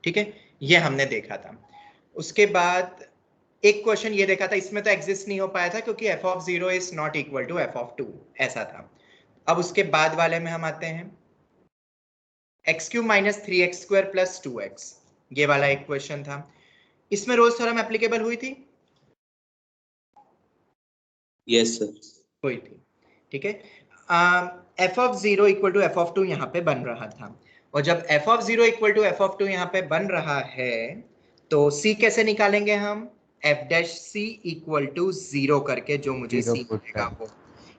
ठीक है, ये हमने देखा था। उसके बाद एक क्वेश्चन ये देखा था, इसमें तो एग्जिस्ट नहीं हो पाया था क्योंकि f of 0 is not equal to f of 2 ऐसा था। अब उसके बाद वाले में हम आते हैं, x cube minus 3x square plus 2x, ये वाला एक क्वेश्चन था। इसमें रोल्स थ्योरम एप्लीकेबल हुई थी? यस सर, हुई थी। ठीक है, f of 0 equal to f of 2 यहाँ पे बन रहा था, और जब f of 0 equal to f of 2 यहाँ पे बन रहा है तो c कैसे निकालेंगे हम? f dash c equal to 0 करके जो मुझे c मिलेगा वो।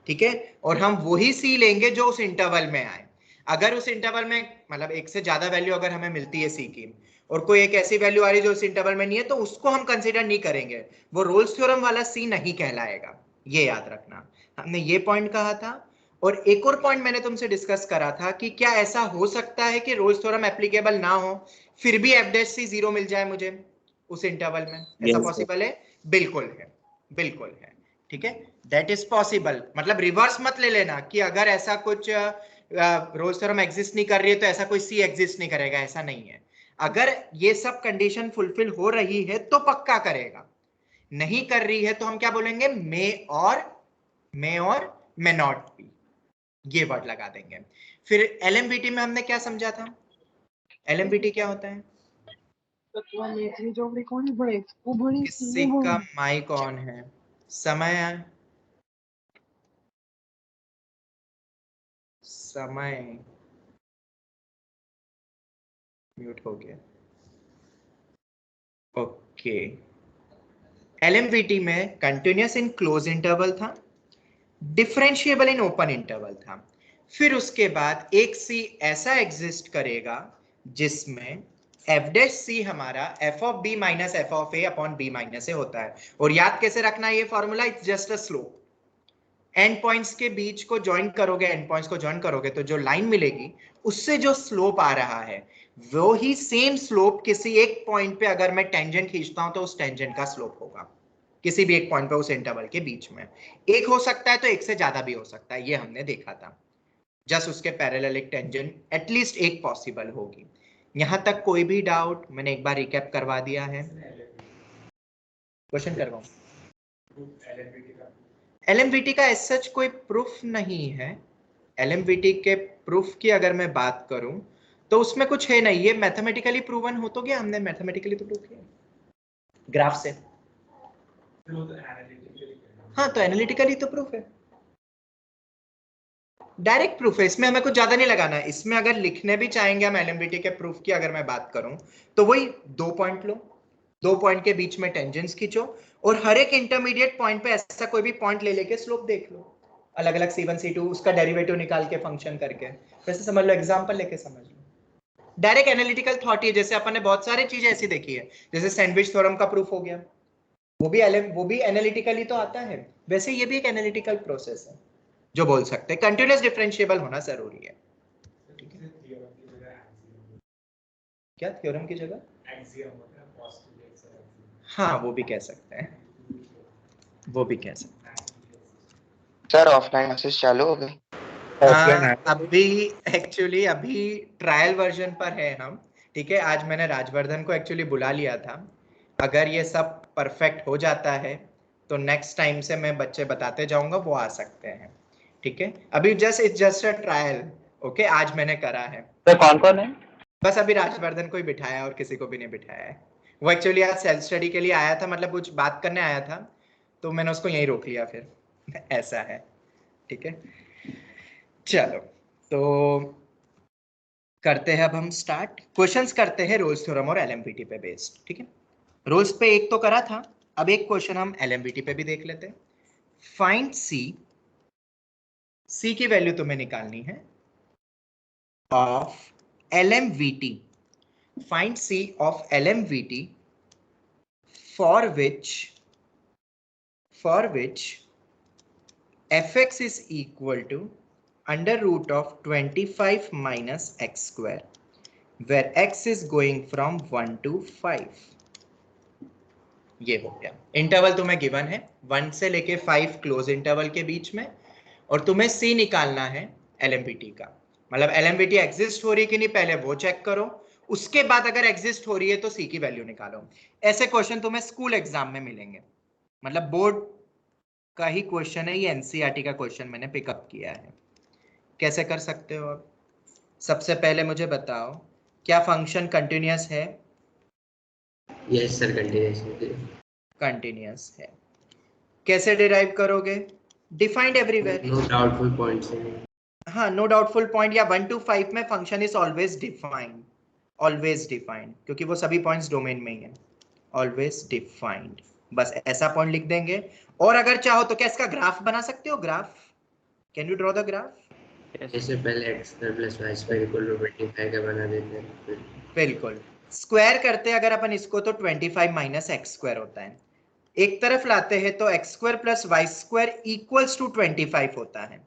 ठीक है, और हम वही c लेंगे जो उस इंटरवल में आए। अगर उस इंटरवल में मतलब एक से ज्यादा वैल्यू अगर हमें मिलती है c की, और कोई एक ऐसी वैल्यू आ रही है जो उस इंटरवल में नहीं है, तो उसको हम कंसीडर नहीं करेंगे, वो रोल्स थ्योरम वाला c नहीं कहलाएगा, ये याद रखना। हमने ये पॉइंट कहा था। और एक और पॉइंट मैंने तुमसे डिस्कस करा था कि क्या ऐसा हो सकता है कि रोल्स थ्योरम एप्लीकेबल ना हो फिर भी f डैश c 0 मिल जाए मुझे उस इंटरवल में? ऐसा पॉसिबल है? बिल्कुल है, बिल्कुल है। ठीक है, दैट इज पॉसिबल। मतलब रिवर्स मत ले लेना कि अगर ऐसा कुछ रोल्स थ्योरम एग्जिस्ट नहीं कर रही है तो ऐसा कोई c एग्जिस्ट नहीं करेगा, ऐसा नहीं है। अगर ये सब कंडीशन फुलफिल हो रही है तो पक्का करेगा, नहीं कर रही है तो हम क्या बोलेंगे? मे और मे नॉट बी, ये वर्ड लगा देंगे। फिर एलएमवीटी में हमने क्या समझा था? एलएमवीटी क्या होता है? किसी का माइक ऑन है? समय म्यूट हो गया। ओके, एलएमवीटी में कंटिन्यूअस इन क्लोज इंटरवल था, डिफरेंशिएबल इन ओपन इंटरवल था। फिर उसके बाद एक सी ऐसा एग्जिस्ट करेगा जिसमें f डैश सी हमारा f of b minus f of a upon b minus a होता है। और याद कैसे रखना है ये formula? It's just a slope. And points के बीच को ज्वाइन करोगे, एंड पॉइंट्स को ज्वाइन करोगे तो जो लाइन मिलेगी उससे जो स्लोप आ रहा है वो ही सेम स्लोप किसी एक पॉइंट पे अगर मैं टेंजेंट खींचता हूं तो उस टेंजेंट का स्लोप होगा किसी भी एक पॉइंट पे उस इंटरवल के बीच में। एक हो सकता है तो एक से ज्यादा भी हो सकता है, ये हमने देखा था। जस्ट उसके पैरेलल एक टेंजेंट एटलीस्ट एक पॉसिबल होगी। यहां तक कोई भी डाउट? मैंने एक बार रिकैप करवा दिया है। क्वेश्चन करवाऊं? एलएमवीटी का एज सच कोई प्रूफ नहीं है। एलएमवीटी के प्रूफ की अगर मैं बात करूं तो उसमें कुछ है नहीं, ये मैथमेटिकली प्रूवन हो तो गया, हमने मैथमेटिकली तो प्रूव किया ग्राफ से। हाँ, तो एनालिटिकली तो प्रूफ है, डायरेक्ट प्रूफ है, इसमें हमें कुछ ज्यादा नहीं लगाना है। इसमें अगर लिखने भी चाहेंगे हम एलएमवीटी के प्रूफ की अगर मैं बात करूं तो वही 2 पॉइंट लो, 2 पॉइंट के बीच में टेंजेंट्स खींचो और हर एक इंटरमीडिएट पॉइंट पे ऐसा कोई भी पॉइंट ले लेके स्लोप देख लो, अलग अलग c1 c2 उसका डेरिवेटिव निकाल के फंक्शन करके, वैसे समझ लो, एग्जांपल लेके समझ लो। डायरेक्ट एनालिटिकल थॉट ही, जैसे अपन ने बहुत सारी चीजें ऐसी देखी है, जैसे सैंडविच थ्योरम का प्रूफ हो गया, वो भी एनालिटिकली तो आता है, वैसे ये भी एक एनालिटिकल प्रोसेस है जो बोल सकते हैं। कंटिन्यूअस डिफरेंशिएबल होना जरूरी है। क्या थ्योरम की जगह? हाँ, वो भी कह सकते हैं, वो भी कह सकते हैं। सर ऑफलाइन क्लासेस चालू हो गई? अभी एक्चुअली अभी ट्रायल वर्जन पर है हम। ठीक है, आज मैंने राजवर्धन को एक्चुअली बुला लिया था। अगर ये सब परफेक्ट हो जाता है तो नेक्स्ट टाइम से मैं बच्चे बताते जाऊंगा, वो आ सकते हैं। ठीक है, अभी it's just a trial. Okay, आज मैंने करा है। तो कौन कौन है? बस अभी राजवर्धन को ही बिठाया और किसी को भी नहीं बिठाया है। वो एक्चुअली आज सेल्फ स्टडी के लिए आया था, मतलब कुछ बात करने आया था, तो मैंने उसको यहीं रोक लिया फिर ऐसा है। ठीक है, चलो तो करते हैं अब हम स्टार्ट। क्वेश्चंस करते हैं रोल्स थ्योरम और एलएमवीटी पे बेस्ड। ठीक है, रोल्स पे एक तो करा था, अब एक क्वेश्चन हम एलएमवीटी पे भी देख लेते हैं। फाइंड सी की वैल्यू तुम्हें निकालनी है of LMVT. Find C of LMVT for which fx is equal to under root of 25 minus x square, where x is going from 1 to 5. ये हो गया। इंटरवल तुम्हें गिवन है 1 से लेके 5 क्लोज इंटरवल के बीच में, और तुम्हें c निकालना है एलएमवीटी का। मतलब एलएमवीटी एग्जिस्ट हो रही कि नहीं पहले वो चेक करो, उसके बाद अगर एग्जिस्ट हो रही है तो सी की वैल्यू निकालो। ऐसे क्वेश्चन तुम्हें स्कूल एग्जाम में मिलेंगे, मतलब बोर्ड का ही क्वेश्चन है ये, एनसीईआरटी का क्वेश्चन मैंने पिकअप किया है। कैसे कर सकते हो आप? सबसे पहले मुझे बताओ, क्या फंक्शन कंटिन्यूअस है? यस सर, कंटिन्यूअस है। कंटिन्यूअस है। कैसे डिराइव करोगे? Defined everywhere. No doubtful points है। हाँ, नो डाउटफुल पॉइंट या 1 to 5 में function is always defined, always defined, क्योंकि वो सभी पॉइंट्स डोमेन में ही है। ऑलवेज डिफाइंड, बस ऐसा पॉइंट लिख देंगे। और अगर चाहो तो क्या इसका ग्राफ बना सकते हो? Graph, can you draw the graph? जैसे पहले x plus y square equal to 25 का बना देते हैं। बिल्कुल, स्क्वायर करते हैं अगर अपन इसको तो 25 माइनस एक्स स्क्वायर होता है। एक तरफ लाते हैं तो x square plus y square equals to 25 होता है।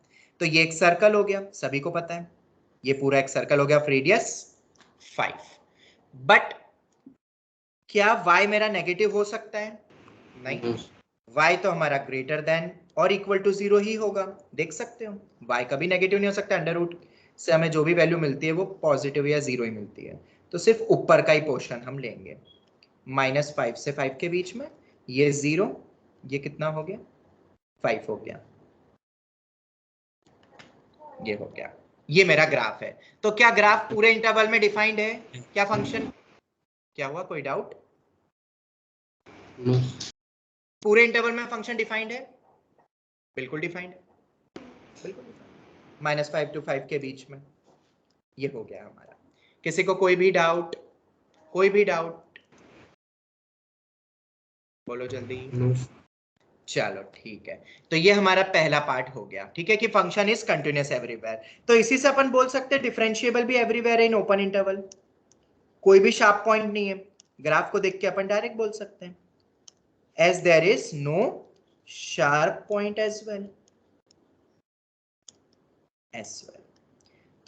तो ये एक सर्कल हो गया, सभी को पता है, ये पूरा एक सर्कल हो गया ऑफ रेडियस 5। बट क्या y मेरा नेगेटिव हो सकता है? नहीं, y तो हमारा ग्रेटर देन और इक्वल टू 0 ही होगा। देख सकते हो y कभी नेगेटिव नहीं हो सकता, अंडर रूट से हमें जो भी वैल्यू मिलती है वो पॉजिटिव या 0 ही मिलती है। तो सिर्फ ऊपर का ही पोर्शन हम लेंगे, -5 से 5 के बीच में, ये 0, ये कितना हो गया? 5 हो गया, ये हो गया। ये मेरा ग्राफ है। तो क्या ग्राफ पूरे इंटरवल में डिफाइंड है? क्या फंक्शन, क्या हुआ, कोई डाउट? पूरे इंटरवल में फंक्शन डिफाइंड है? बिल्कुल डिफाइंड है, बिल्कुल डिफाइंड। -5 to 5 के बीच में ये हो गया हमारा। किसी को कोई भी डाउट? कोई भी डाउट बोलो जल्दी। चलो ठीक है, तो ये हमारा पहला पार्ट हो गया। ठीक है कि फंक्शन इज कंटिन्यूअस एवरीवेयर। तो इसी से अपन बोल सकते हैं डिफरेंशिएबल भी एवरीवेयर इन ओपन इंटरवल। कोई भी शार्प पॉइंट नहीं है, ग्राफ को देख के अपन डायरेक्ट बोल सकते हैं as there is no sharp point as well.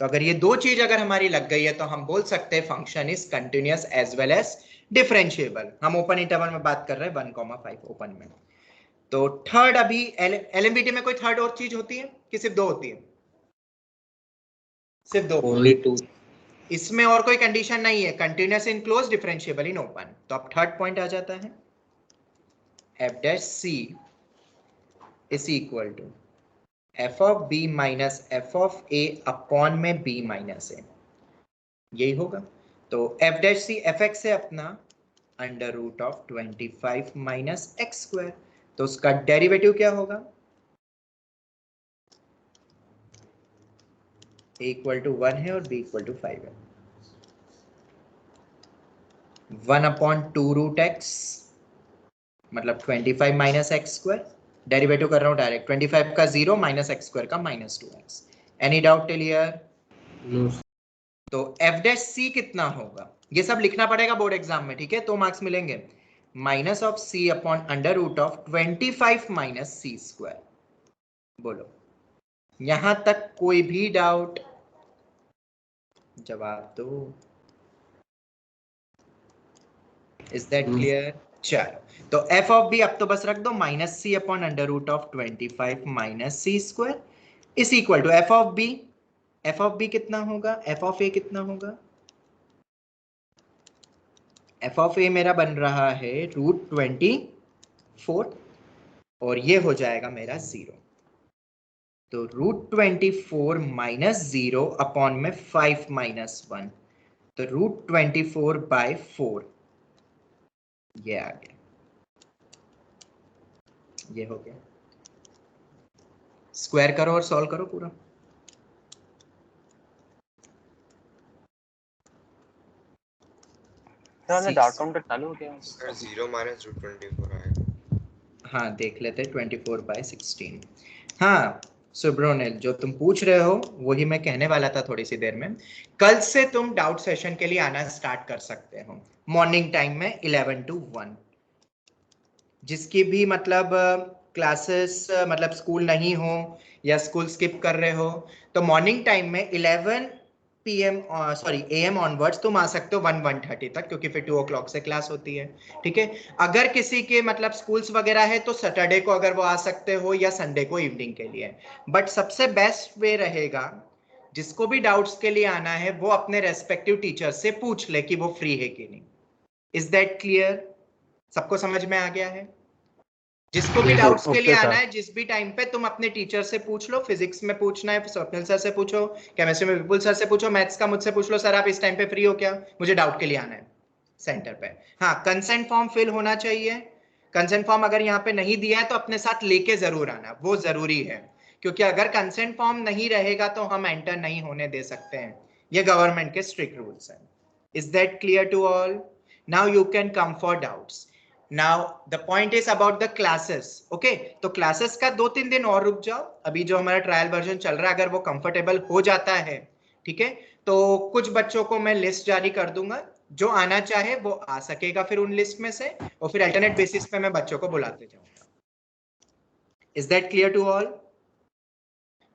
तो अगर ये दो चीज अगर हमारी लग गई है तो हम बोल सकते हैं function is continuous as well as differentiable. हम ओपन इंटरवल में बात कर रहे हैं 1,5 ओपन में। तो थर्ड, अभी एलएमबीटी में कोई थर्ड और चीज होती है कि सिर्फ दो होती है? सिर्फ दो, ओनली 2। इसमें और कोई कंडीशन नहीं है, continuous in close, differentiable in open. तो अब थर्ड पॉइंट आ जाता है, f dash c is equal to f of b minus f of a upon में बी माइनस ए, यही होगा। तो f dash c f x है अपना under root of 25 minus x square. तो उसका डेरिवेटिव क्या होगा? ए इक्वल टू 1 है और बी इक्वल टू 5 है। 1/2 √x मतलब 25 माइनस एक्स स्क्वायर, डेरिवेटिव कर रहा हूं डायरेक्ट, 25 का 0 माइनस एक्स स्क्वायर का -2x। Any doubt till here? No. तो एफ डैश सी कितना होगा? ये सब लिखना पड़ेगा बोर्ड एग्जाम में, ठीक है? तो मार्क्स मिलेंगे minus of c upon under root of 25 minus c square. बोलो, यहां तक कोई भी डाउट? जवाब दो। Is that clear? चलो, तो एफ ऑफ बी अब तो बस रख दो minus c upon under root of 25 minus c square is equal to f of b. F of b कितना होगा? एफ ऑफ ए कितना होगा? एफ ऑफ ए मेरा बन रहा है √24 और ये हो जाएगा मेरा 0। तो √24 माइनस 0 अपॉन में 5 माइनस 1, तो √24/4 ये आ गया, ये हो गया। स्क्वायर करो और सॉल्व करो पूरा। डाउट काउंटर चालू हो गया सर 0 माइनस √24 आएगा। हाँ देख लेते, 24/16। हाँ सुब्रोनिल, जो तुम पूछ रहे हो वही मैं कहने वाला था थोड़ी सी देर में। कल से तुम डाउट सेशन के लिए आना स्टार्ट कर सकते हो मॉर्निंग टाइम में 11 to 1। जिसकी भी मतलब क्लासेस मतलब स्कूल नहीं हो या स्कूल स्किप कर रहे हो, तो मॉर्निंग टाइम में 11 PM सॉरी AM ऑनवर्ड्स तुम आ सकते हो 1:30 तक, क्योंकि फिर 2 o'clock से क्लास होती है। ठीक है, अगर किसी के मतलब स्कूल्स वगैरह है तो सैटरडे को अगर वो आ सकते हो या संडे को इवनिंग के लिए। बट सबसे बेस्ट वे रहेगा जिसको भी डाउट्स के लिए आना है वो अपने रेस्पेक्टिव टीचर से पूछ ले कि वो फ्री है कि नहीं। Is that clear? सबको समझ में आ गया है? जिसको भी डाउट्स के लिए आना है जिस भी टाइम पे तुम अपने टीचर से पूछ लो। फिजिक्स में पूछना है स्वप्निल सर से पूछो, केमिस्ट्री में विपुल सर से पूछो, मैथ्स का मुझसे पूछ लो, सर आप इस टाइम पे फ्री हो क्या, मुझे डाउट के लिए आना है सेंटर पे। हाँ, कंसेंट फॉर्म फिल होना चाहिए। कंसेंट फॉर्म अगर यहाँ पे नहीं दिया है तो अपने साथ लेके जरूर आना, वो जरूरी है, क्योंकि अगर कंसेंट फॉर्म नहीं रहेगा तो हम एंटर नहीं होने दे सकते हैं। ये गवर्नमेंट के स्ट्रिक्ट रूल्स हैं। Is that clear to all? Now you can come for doubts. Now the point is about the classes, okay? तो क्लासेस का 2-3 दिन और रुक जाओ, अभी जो हमारा ट्रायल वर्जन चल रहा है अगर वो कंफर्टेबल हो जाता है, ठीक है, तो कुछ बच्चों को मैं लिस्ट जारी कर दूंगा, जो आना चाहे वो आ सकेगा फिर उन लिस्ट में से, और फिर अल्टरनेट बेसिस पे मैं बच्चों को बुलाते जाऊंगा। Is that clear to all?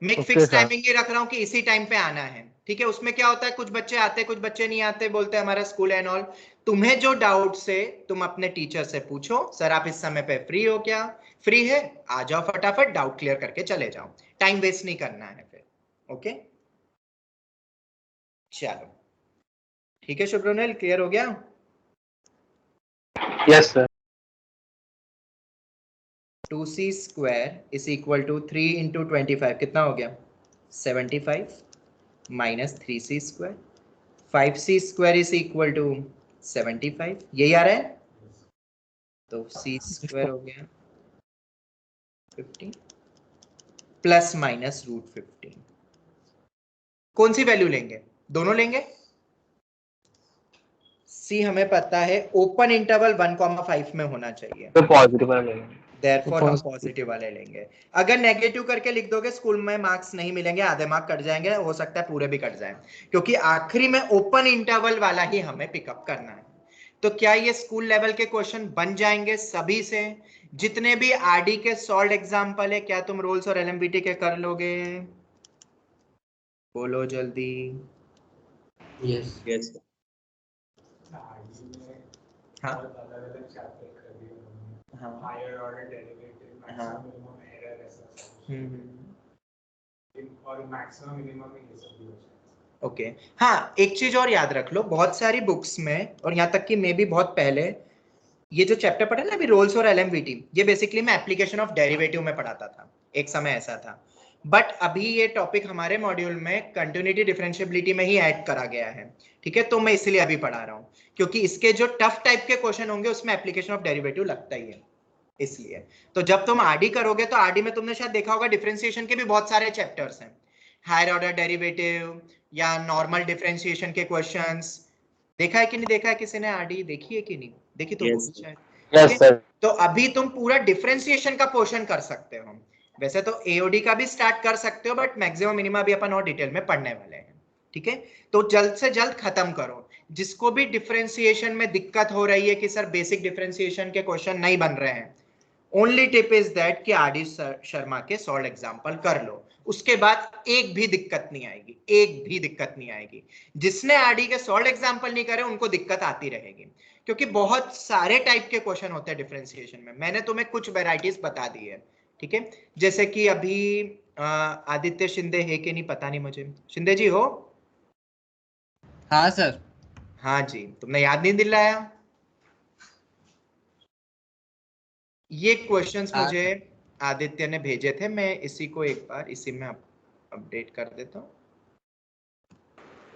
मैं एक फिक्स टाइमिंग ही रख रहा हूँ कि इसी टाइम पे आना है, ठीक है? उसमें क्या होता है, कुछ बच्चे आते कुछ बच्चे नहीं आते, बोलते हैं हमारा स्कूल एंड ऑल। तुम्हें जो डाउट से तुम अपने टीचर से पूछो, सर आप इस समय पे फ्री हो क्या, फ्री है आ जाओ, फटाफट डाउट क्लियर करके चले जाओ, टाइम वेस्ट नहीं करना है फिर। ओके चलो ठीक है शुभ्रनल, क्लियर हो गया? Yes sir. 2c square is equal to 3 into 25 कितना हो गया 75 minus 3c square, 5c square is equal to 75, यही आ रहा है, तो c स्क्वायर हो गया 50 प्लस माइनस रूट 15। कौन सी वैल्यू लेंगे, दोनों लेंगे? c हमें पता है ओपन इंटरवल 1,5 में होना चाहिए, तो पॉजिटिव वाला लेंगे। देयरफॉर हम पॉजिटिव वाले लेंगे। अगर नेगेटिव करके लिख दोगे स्कूल में मार्क्स नहीं मिलेंगे, आधे मार्क कट जाएंगे, हो सकता है पूरे भी कट जाए, क्योंकि आखिरी में ओपन इंटरवल वाला ही हमें पिकअप करना है। तो क्या ये स्कूल लेवल के क्वेश्चन बन जाएंगे सभी से? जितने भी आरडी के सॉल्व एग्जांपल है, क्या तुम रोल्स और एलएमबीटी के कर लोगे? बोलो जल्दी। यस यस हाँ हाँ higher order derivative, maximum error ऐसा और मैक्सिमम मिनिमम ये सब भी हो जाएगा। ओके हाँ, एक चीज और याद रख लो, बहुत सारी बुक्स में और यहाँ तक कि मैं भी बहुत पहले ये जो चैप्टर पढ़ा ना अभी रोल्स और एलएमवीटी, ये बेसिकली मैं एप्लीकेशन ऑफ डेरिवेटिव में पढ़ाता था, एक समय ऐसा था, बट अभी ये टॉपिक हमारे मॉड्यूल में कंटिन्यूटी डिफरेंशिएबिलिटी में ही ऐड करा गया है, ठीक है? तो मैं इसलिए अभी पढ़ा रहा हूँ, क्योंकि इसके जो टफ टाइप के क्वेश्चन होंगे उसमें एप्लीकेशन ऑफ डेरिवेटिव लगता ही है, इसलिए। तो जब तुम आरडी करोगे तो आरडी में तुमने शायद देखा होगा डिफरेंशिएशन के भी बहुत सारे चैप्टर्स हैं, हायर ऑर्डर डेरिवेटिव या नॉर्मल डिफरेंशिएशन के क्वेश्चंस। देखा है कि नहीं देखा है किसी ने आरडी, देखी है कि नहीं देखी? तो Yes, शायद यस सर। तो अभी तुम पूरा डिफरेंशिएशन का पोर्शन कर सकते हो, वैसे तो एओडी का भी स्टार्ट कर सकते हो, बट मैक्सिमम मिनिमा भी अपन और डिटेल में पढ़ने वाले हैं, ठीक है? तो जल्द से जल्द खत्म करो। जिसको भी डिफरेंशिएशन में दिक्कत हो रही है कि सर बेसिक डिफरेंशिएशन के क्वेश्चन नहीं बन रहे हैं, ओनली टिप इज दैट कि आरडी शर्मा के सॉल्व एग्जांपल कर लो, उसके बाद एक भी दिक्कत नहीं आएगी, एक भी दिक्कत नहीं आएगी। जिसने आरडी के सॉल्व एग्जांपल नहीं करे उनको दिक्कत आती रहेगी, क्योंकि बहुत सारे टाइप के क्वेश्चन होते हैं डिफरेंशिएशन में। मैंने तुम्हें कुछ वेराइटीज बता दी है, ठीक है? जैसे कि अभी आदित्य शिंदे है कि नहीं पता नहीं मुझे, शिंदे जी हो? हाँ सर। हाँ जी, तुमने याद नहीं दिलाया। ये क्वेश्चंस मुझे आदित्य ने भेजे थे, मैं इसी को एक बार इसी में अपडेट कर देता हूँ।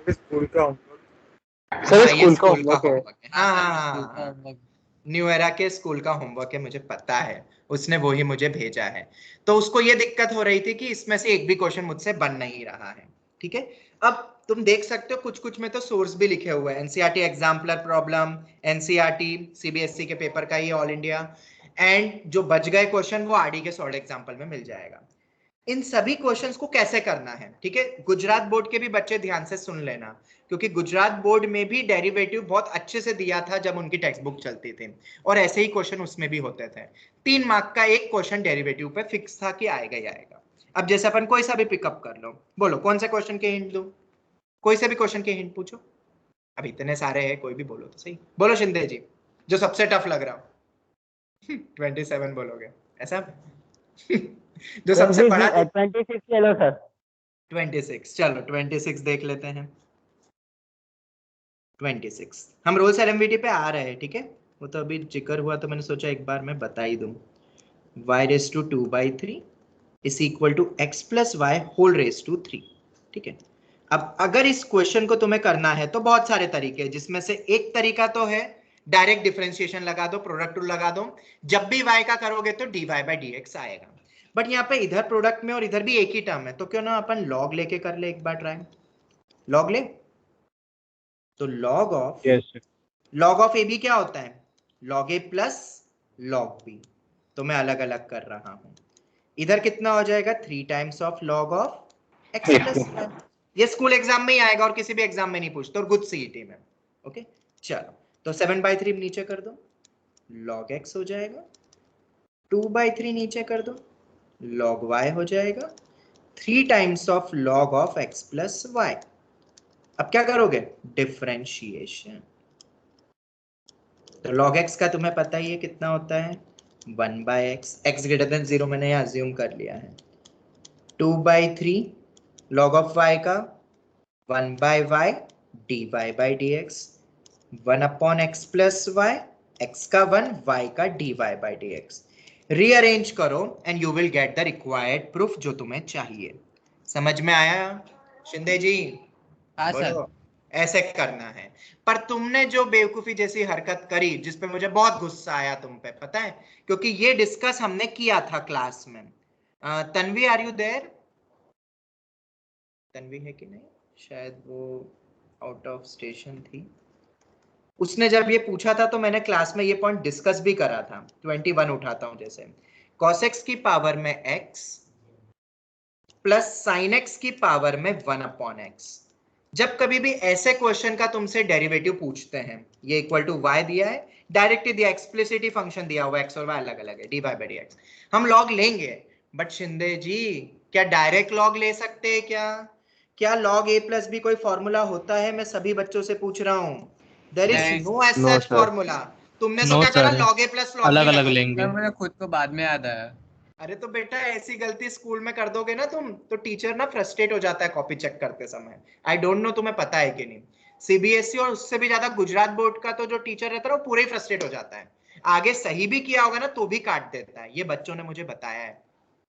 स्कूल का सर स्कूल का होमवर्क है। हाँ हाँ न्यू एरा के स्कूल का होमवर्क है, मुझे पता है, उसने वो ही मुझे भेजा है। तो उसको ये दिक्कत हो रही थी कि इसमें से एक भी क्वेश्चन मुझसे बन नहीं रहा है, ठीक है? अब तुम देख सकते हो कुछ कुछ में तो सोर्स भी लिखे हुए हैं, NCERT exemplar problem, NCERT CBSE के पेपर का, ये ऑल इंडिया, एंड जो बच गए क्वेश्चन वो आरडी के सॉल्व एग्जाम्पल में मिल जाएगा। इन सभी क्वेश्चंस को कैसे करना है, ठीक है? गुजरात बोर्ड के भी बच्चे ध्यान से सुन लेना, क्योंकि गुजरात बोर्ड में भी डेरिवेटिव बहुत अच्छे से दिया था जब उनकी टेक्स्ट बुक चलती थी, और ऐसे ही क्वेश्चन उसमें भी होते थे। 3 मार्क का एक क्वेश्चन डेरिवेटिव पे फिक्स था कि आएगा ही आएगा। अब जैसे अपन कोई सा भी पिकअप कर लो, बोलो कौन से क्वेश्चन के हिंट दो, कोई से भी क्वेश्चन के हिंट पूछो, अब इतने सारे हैं, कोई भी बोलो तो सही। बोलो शिंदे जी, जो सबसे टफ लग रहा हो। 27 बोलोगे ऐसा? जो सबसे बड़ा 26 ले लो सर। 26, चलो 26 देख लेते हैं। 26 हम रोल्स एलएमवीटी पे आ रहे हैं, ठीक है, वो तो अभी जिक्र हुआ तो मैंने सोचा एक बार मैं बता ही दूं। y raise to 2/3 is equal to x plus y whole raise to 3, ठीक है। अब अगर इस क्वेश्चन को तुम्हें करना है तो बहुत सारे तरीके हैं, जिसमें से एक तरीका तो है डायरेक्ट डिफरेंशिएशन लगा दो, प्रोडक्ट रूल लगा दो, जब भी y का करोगे तो dy बाई dx आएगा। बट यहाँ पे इधर प्रोडक्ट में और इधर भी एक ही टर्म है, तो क्यों ना अपन लॉग लेके कर ले एक बार ट्राई। लॉग ले, तो log of log of a b क्या होता है, लॉग ए प्लस लॉग बी, तो मैं अलग अलग कर रहा हूं। इधर कितना हो जाएगा, 3 times of log of x plus y. ये स्कूल एग्जाम में ही आएगा और किसी भी एग्जाम में नहीं पूछते, और गुड सीईटी में। ओके चलो, तो 7/3 नीचे कर दो, लॉग एक्स हो जाएगा, 2/3 नीचे कर दो, लॉग वाई हो जाएगा, 3 times of log of x plus y. अब क्या करोगे, डिफरेंशिएशन। तो log x का तुम्हें पता ही है कितना होता है, 1/x, x ग्रेटर देन 0 मैंने यहाँ अज्यूम कर लिया है, 2/3 log ऑफ y का 1/y dy by dx, 1/x plus y, x का 1, y का dy बाई dx। रीअरेंज करो and you will get the required proof जो तुम्हें चाहिए। समझ में आया शिंदे जी? हाँ सर। बोलो, ऐसे करना है। पर तुमने जो बेवकूफी जैसी हरकत करी, जिसपे मुझे बहुत गुस्सा आया तुम पे, पता है, क्योंकि ये डिस्कस हमने किया था क्लास में। Tanvi are you there? Tanvi है कि नहीं, शायद वो आउट ऑफ स्टेशन थी। उसने जब ये पूछा था तो मैंने क्लास में ये पॉइंट डिस्कस भी करा था। 21 उठाता हूं, जैसे cos x की पावर में x प्लस sin x की पावर में 1/x। जब कभी भी ऐसे क्वेश्चन का तुमसे डेरिवेटिव पूछते हैं, ये इक्वल टू y दिया है, डायरेक्टली दिया, एक्सप्लिसिट फंक्शन दिया हुआ, x और y अलग अलग है, dy बाई dx, हम लॉग लेंगे। बट शिंदे जी, क्या डायरेक्ट लॉग ले सकते हैं क्या? क्या लॉग a प्लस बी कोई फॉर्मूला होता है? मैं सभी बच्चों से पूछ रहा हूं, देयर इज नहीं no as no such sir. Formula. तुमने तो नो क्या करा, sir, log a plus log अलग बी अलग लगा दिया। लेंगे। सर मुझे खुद को बाद में याद आया। अरे तो बेटा, ऐसी गलती स्कूल में कर दोगे ना तुम, तो टीचर ना फ्रस्ट्रेट हो जाता है कॉपी चेक करते समय। आई डोंट नो तुम्हें पता है कि नहीं, सीबीएसई और उससे भी ज्यादा गुजरात बोर्ड का तो जो टीचर रहता है वो पूरे ही फ्रस्ट्रेट हो जाता है। आगे सही भी किया होगा ना तो भी काट देता है, ये बच्चों ने मुझे बताया है,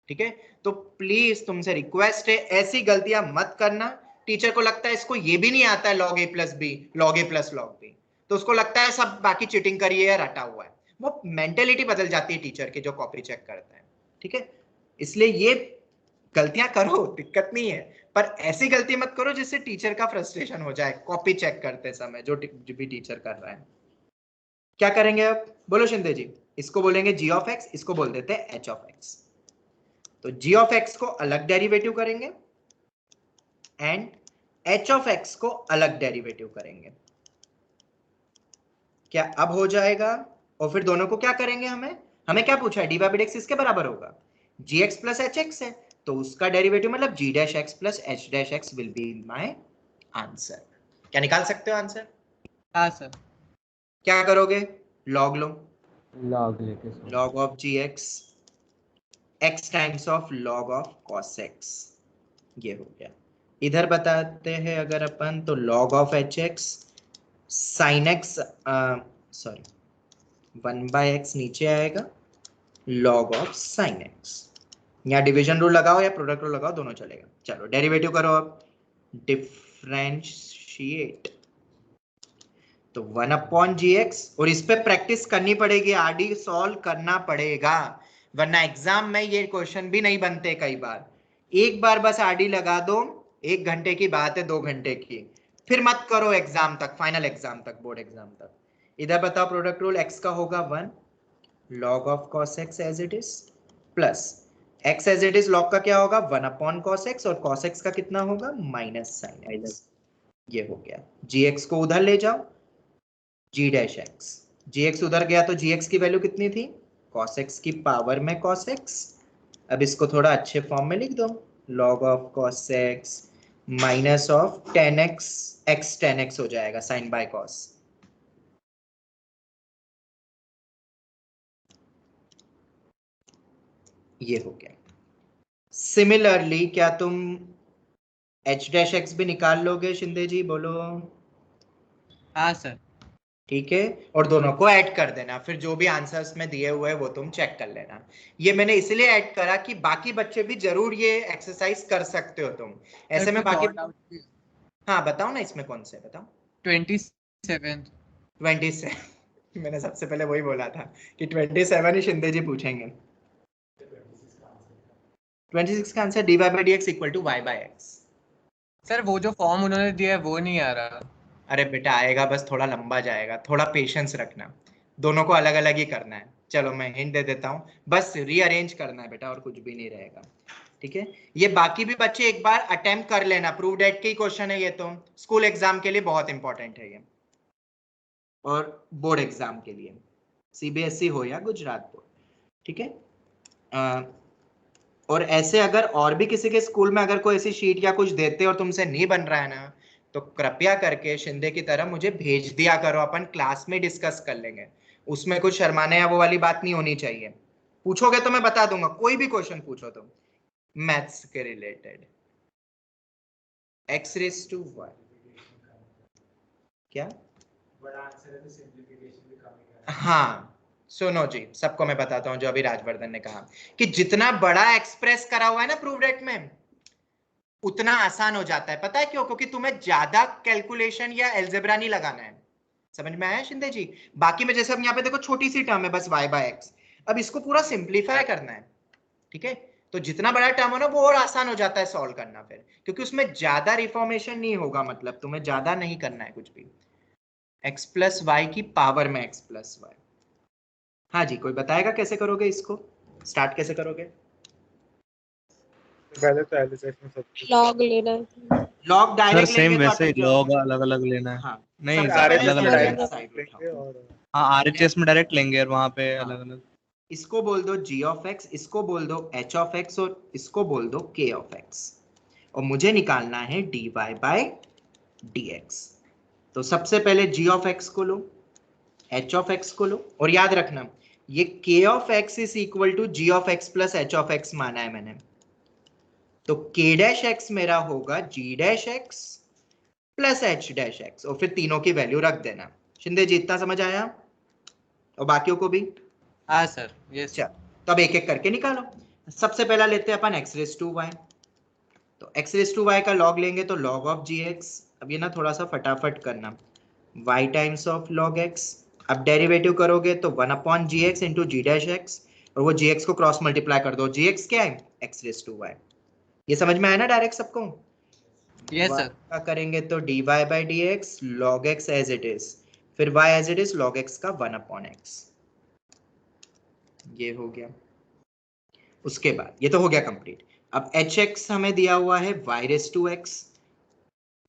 ठीक है। तो प्लीज तुमसे रिक्वेस्ट है, ऐसी गलतियां मत करना। टीचर को लगता है इसको ये भी नहीं आता है लॉग ए प्लस बी, लॉग ए प्लस लॉग बी, तो उसको लगता है सब बाकी चीटिंग करिए या रटा हुआ है। वो मेंटेलिटी बदल जाती है टीचर की जो कॉपी चेक करता है, ठीक है। इसलिए ये गलतियां करो, दिक्कत नहीं है, पर ऐसी गलती मत करो जिससे टीचर का फ्रस्ट्रेशन हो जाए कॉपी चेक करते समय, जो भी टीचर कर रहा है। क्या करेंगे अब, बोलो शिंदे जी? इसको बोलेंगे g ऑफ x, इसको बोल देते हैं h ऑफ x। तो g ऑफ x को अलग डेरिवेटिव करेंगे एंड h ऑफ x को अलग डेरिवेटिव करेंगे। क्या अब हो जाएगा? और फिर दोनों को क्या करेंगे, हमें हमें क्या पूछा है, dy बाई dx किसके बराबर होगा, gx प्लस hx है, तो उसका डेरिवेटिव मतलब g dash x plus h dash x will be my answer. क्या निकाल सकते हो आंसर? हाँ सर। क्या करोगे, लॉग लो, लॉग लेके log of gx x times of log of cos x, ये हो गया। इधर बताते हैं अगर अपन, तो log of hx sin x, sorry 1/x नीचे आएगा, log ऑफ sin x। यहाँ डिवीजन रूल लगाओ या प्रोडक्ट रूल लगाओ, दोनों चलेगा। चलो डेरिवेटिव करो अब, डिफरेंशिएट, तो 1/gx, और इस पे प्रैक्टिस करनी पड़ेगी, आरडी सॉल्व करना पड़ेगा, वरना एग्जाम में ये क्वेश्चन भी नहीं बनते कई बार। एक बार बस आरडी लगा दो, 1 घंटे की बात है, 2 घंटे की, फिर मत करो एग्जाम तक, फाइनल एग्जाम तक, बोर्ड एग्जाम तक। इधर बताओ, प्रोडक्ट रूल, x का होगा 1 log of cos x as it is, plus x as it is, log का क्या होगा 1/cos x, और cos x का कितना होगा माइनस sin x। ये हो गया, gx को उधर ले जाओ, g डैश x, gx उधर गया तो gx की वैल्यू कितनी थी, cos x की पावर में cos x। अब इसको थोड़ा अच्छे फॉर्म में लिख दो, log of cos x minus of tan x, x tan x हो जाएगा sin बाय cos। ये हो गया। सिमिलरली क्या तुम एच डैश एक्स भी निकाल लोगे शिंदे जी, बोलो। हाँ सर। ठीक है, और दोनों को ऐड कर देना, फिर जो भी आंसर्स में दिए हुए हैं वो तुम चेक कर लेना। ये मैंने इसलिए ऐड करा कि बाकी बच्चे भी जरूर ये एक्सरसाइज कर सकते हो तुम, ऐसे में बाकी। हाँ बताओ ना, इसमें कौन से बताओ। 27। 27 मैंने सबसे पहले वही बोला था कि 27 ही शिंदे जी पूछेंगे। 26 का answer dy by dx equal to y by x। Sir वो जो फॉर्म उन्होंने दिया है वो नहीं आ रहा। अरे बेटा आएगा, बस थोड़ा लंबा जाएगा, थोड़ा पेशेंस रखना, दोनों को अलग अलग ही करना है। चलो मैं हिंट दे देता हूँ, बस रीअरेंज करना है बेटा, और कुछ भी नहीं रहेगा। ठीक है, ये बाकी भी बच्चे एक बार अटेम्प्ट कर लेना, प्रूव डेट के ही क्वेश्चन है ये, तो स्कूल एग्जाम के लिए बहुत इंपॉर्टेंट है ये, और बोर्ड एग्जाम के लिए, सीबीएसई हो या गुजरात बोर्ड। ठीक है, और ऐसे अगर और भी किसी के स्कूल में अगर कोई ऐसी शीट या कुछ देते और तुमसे नहीं बन रहा है ना, तो कृपया करके शिंदे की तरह मुझे भेज दिया करो, अपन क्लास में डिस्कस कर लेंगे, उसमें कुछ शर्माने या वो वाली बात नहीं होनी चाहिए। पूछोगे तो मैं बता दूंगा, कोई भी क्वेश्चन पूछो तुम मैथ्स के related. x raise to y क्या? बड़ा आंसर है तो सिंपलीफिकेशन भी कम ही करना है। हाँ सुनो जी, सबको मैं बताता हूँ जो अभी राजवर्धन ने कहा कि जितना बड़ा एक्सप्रेस करा हुआ है ना प्रूफ डेट में, उतना आसान हो जाता है। पता है क्यों? क्योंकि तुम्हें ज्यादा कैलकुलेशन या एल्जेब्रा नहीं लगाना है। समझ में आया शिंदे जी? बाकी में जैसे अब यहाँ पे देखो छोटी सी टर्म है बस y बाय एक्स, अब इसको पूरा सिंप्लीफाई करना है। ठीक है, तो जितना बड़ा टर्म हो ना वो और आसान हो जाता है सॉल्व करना फिर, क्योंकि उसमें ज्यादा रिफॉर्मेशन नहीं होगा, मतलब तुम्हें ज्यादा नहीं करना है कुछ भी। x प्लस वाई की पावर में x प्लस वाई। हाँ जी, कोई बताएगा कैसे करोगे इसको, स्टार्ट कैसे करोगे? पहले तो एलएचएस में सब कुछ लॉग लेना है। लॉग सर डायरेक्ट सेम लेंगे तो वैसे ही अटक जाओगे। लॉग अलग अलग लेना है। हाँ, नहीं सबसे पहले अलग आरएचएस में अलग डायरेक्ट लेना डायरेक्ट है। साइड लेंगे उठाओ। और हाँ आरएचएस में डायरेक्ट लेंगे और वहाँ पे हाँ, अलग अलग। इसको बोल दो g ऑफ x, इसको बोल दो h ऑफ x, और इसको बोल दो k ऑफ x, और मुझे निकालना है dy बाय dx। तो सबसे पहले g ऑफ x को लो, h ऑफ x को लो, और याद रखना ये k of x is equal to g of x plus h of x माना है मैंने, तो k डैश x मेरा होगा g dash x plus h dash x, और फिर तीनों की वैल्यू रख देना। शिंदे जी इतना समझ आया? और बाकियों को भी? हाँ सर, यस। चल तो अब एक एक करके निकालो। सबसे पहला लेते हैं अपन x रेज टू वाई, तो x रेज टू वाई का लॉग लेंगे तो log ऑफ gx। अब ये ना थोड़ा सा फटाफट करना, y times of log x, अब डेरिवेटिव करोगे तो 1 अपॉन जी एक्स इंटू जी डैश एक्स, और वो gx को क्रॉस मल्टीप्लाई कर दो, gx क्या है? x raise to y. ये समझ में आया ना डायरेक्ट सबको? Yes y sir. का करेंगे तो dy by d x log x as it is, फिर y as it is log x का 1 अपॉन x। ये हो गया। उसके बाद ये तो हो गया कंप्लीट। अब एच एक्स हमें दिया हुआ है y रेज टू x,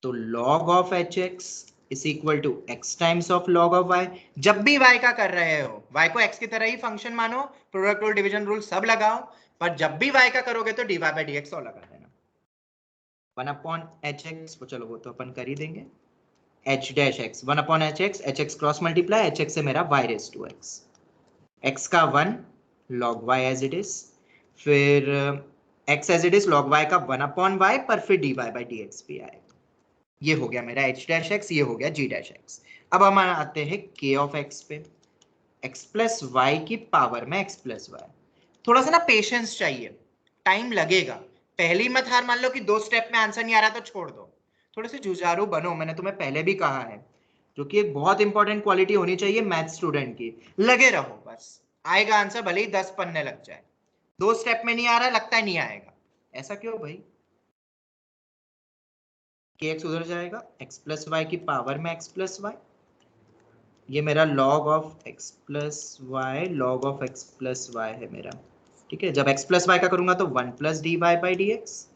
तो log of h x is equal to x times of log of y। जब भी y का कर रहे हो, y को x की तरह ही फंक्शन मानो, प्रोडक्ट रूल डिवीजन रूल सब लगाओ, पर जब भी y का करोगे तो dy बाई dx और लगा देना। 1 अपॉन एच एक्स, चलो वो तो अपन कर ही देंगे, h dash x 1 upon h x cross multiply, h x से मेरा y raise to x, x का 1 log y as it is, फिर x as it is log y का 1 अपॉन y, पर फिर dy बाई dx भी आएगा। ये हो गया मेरा h डैश x, ये हो गया g डैश x। अब हम आते हैं k ऑफ x पे, x प्लस वाई की पावर में x प्लस वाई। थोड़ा सा ना पेशेंस चाहिए, टाइम लगेगा, पहली मत हार मान लो कि 2 स्टेप में आंसर नहीं आ रहा तो छोड़ दो, थोड़े से जुझारू बनो, मैंने तुम्हें पहले भी कहा है, जो कि एक बहुत इंपॉर्टेंट क्वालिटी होनी चाहिए मैथ स्टूडेंट की। लगे रहो, बस आएगा आंसर, भले ही 10 पन्ने लग जाए। 2 स्टेप में नहीं आ रहा, लगता है नहीं आएगा, ऐसा क्यों भाई? kx उधर जाएगा, x प्लस वाई की पावर में x प्लस वाई, ये मेरा log of x plus y, log of x plus y है मेरा। ठीक है, जब x प्लस वाई का करूंगा तो 1 plus d y by d x,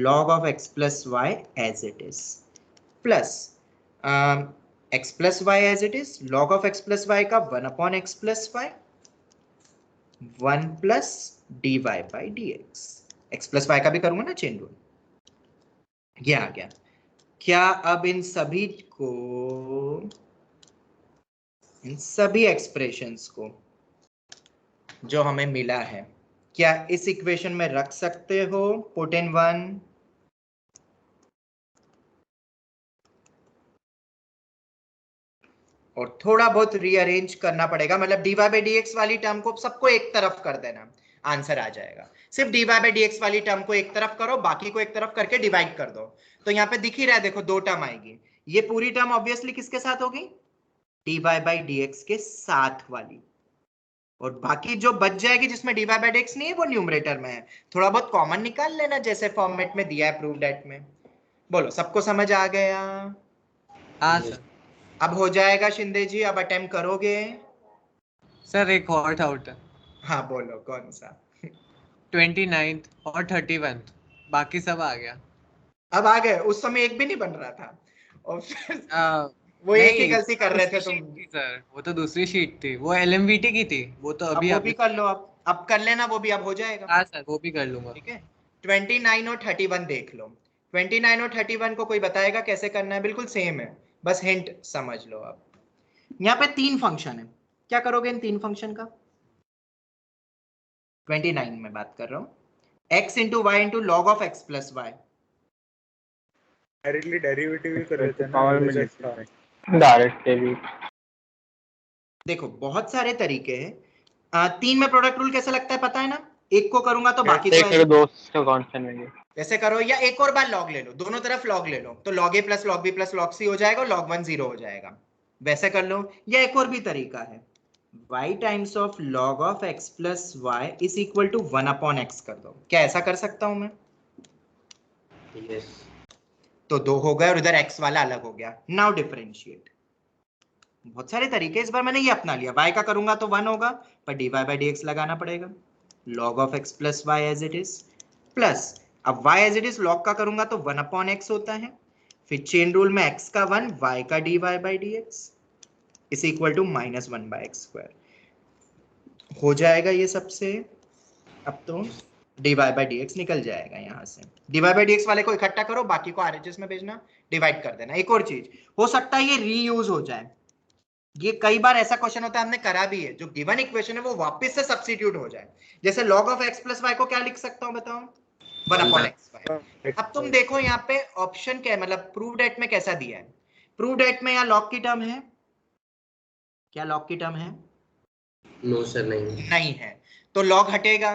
log of x plus y as it is, plus x plus y as it is, log of x plus y का 1 upon x plus y, 1 plus d y by d x. X plus y का भी करूंगा ना chain rule, ये आ गया। क्या अब इन सभी को, इन सभी एक्सप्रेशंस को जो हमें मिला है, क्या इस इक्वेशन में रख सकते हो? पुट इन 1, और थोड़ा बहुत रीअरेंज करना पड़ेगा, मतलब dy बाई dx वाली टर्म को सबको एक तरफ कर देना, आंसर आ जाएगा। सिर्फ dy बाई dx वाली टर्म को एक तरफ करो, बाकी को एक तरफ करके डिवाइड कर दो, तो यहाँ पे दिख ही रहा है, देखो 2 टर्म आएगी। ये पूरी टर्म ऑब्वियसली किसके साथ होगी? dy बाई dx के साथ वाली, और बाकी जो बच जाएगी जिसमें dy बाई dx नहीं है वो न्यूमरेटर में है। थोड़ा बहुत कॉमन निकाल लेना जैसे फॉर्मेट में दिया है प्रूव डेट में। बोलो सबको समझ आ गया? हाँ सर। अब हो जाएगा शिंदे जी, अब अटेम्प्ट करोगे? सर एक और डाउट है। हाँ बोलो कौन सा? 29th और 31th, बाकी सब आ गया। अब आ गए, उस समय एक भी नहीं बन रहा था और फिर वो नहीं, एक ही गलती कर रहे थे दूसरी तुम। sheet थी सर, वो तो दूसरी शीट थी, वो LMVT की थी, वो तो अब अभी वो भी कर लो, अब कर लेना, वो भी अब हो जाएगा। हाँ सर, वो भी कर लूंगा। ठीक है, 29 और 31 देख लो। 29 और 31 को कोई बताएगा कैसे करना है? बिल्कुल सेम है, बस हिंट समझ लो। अब यहाँ पे 3 फंक्शन है, क्या करोगे इन 3 फंक्शन का? 29 में बात कर रहा हूँ, x into Y into log of x plus Y. Directly derivative ही कर लेते हैं पावर ना में LHS लेते का। हैं डायरेक्ट डेबिट। देखो बहुत सारे तरीके हैं। 3 में प्रोडक्ट रूल कैसे लगता है पता है ना? एक को करूंगा तो बाकी तो एक दोस्त का कांस्टेंट में जैसे करो, या एक और बार लॉग ले लो, दोनों तरफ लॉग ले लो, तो लॉग ए plus log B plus log C हो जाएगा और लॉग 1 0 हो जाएगा, वैसे कर लो। या एक और भी तरीका है, y times of log of x plus y is equal to 1 upon x कर दो। क्या ऐसा कर सकता हूं मैं? यस। तो 2 हो गए और इधर x वाला अलग हो गया। Now differentiate. बहुत सारे तरीके, इस बार मैंने ये अपना लिया, y का करूंगा तो 1 होगा, पर dy बाई dx लगाना पड़ेगा, log of x plus y as it is, plus अब y as it is log का करूंगा तो 1 अपॉन x होता है, फिर चेन रूल में x का 1, y का dy by dx is equal to minus 1 by x square हो जाएगा ये सबसे। अब तो dy बाई dx निकल जाएगा यहाँ से। dy बाई dx वाले को इकट्ठा करो, बाकी को RHS में भेजना, डिवाइड कर देना। एक और चीज हो सकता है ये रीयूज हो जाए, ये कई बार ऐसा क्वेश्चन होता है, हमने करा भी है, जो गिवन इक्वेशन है वो वापस से सब्स्टिट्यूट हो जाए। जैसे log of x plus y को क्या लिख सकता हूं बताओ? 1 अपॉन एक्स वाई। अब तुम देखो यहाँ पे ऑप्शन क्या है, मतलब प्रूव डेट में कैसा दिया है। प्रूव डेट में यहाँ log की टर्म है क्या? log की टर्म है? नो सर, नहीं। नहीं है, तो log हटेगा।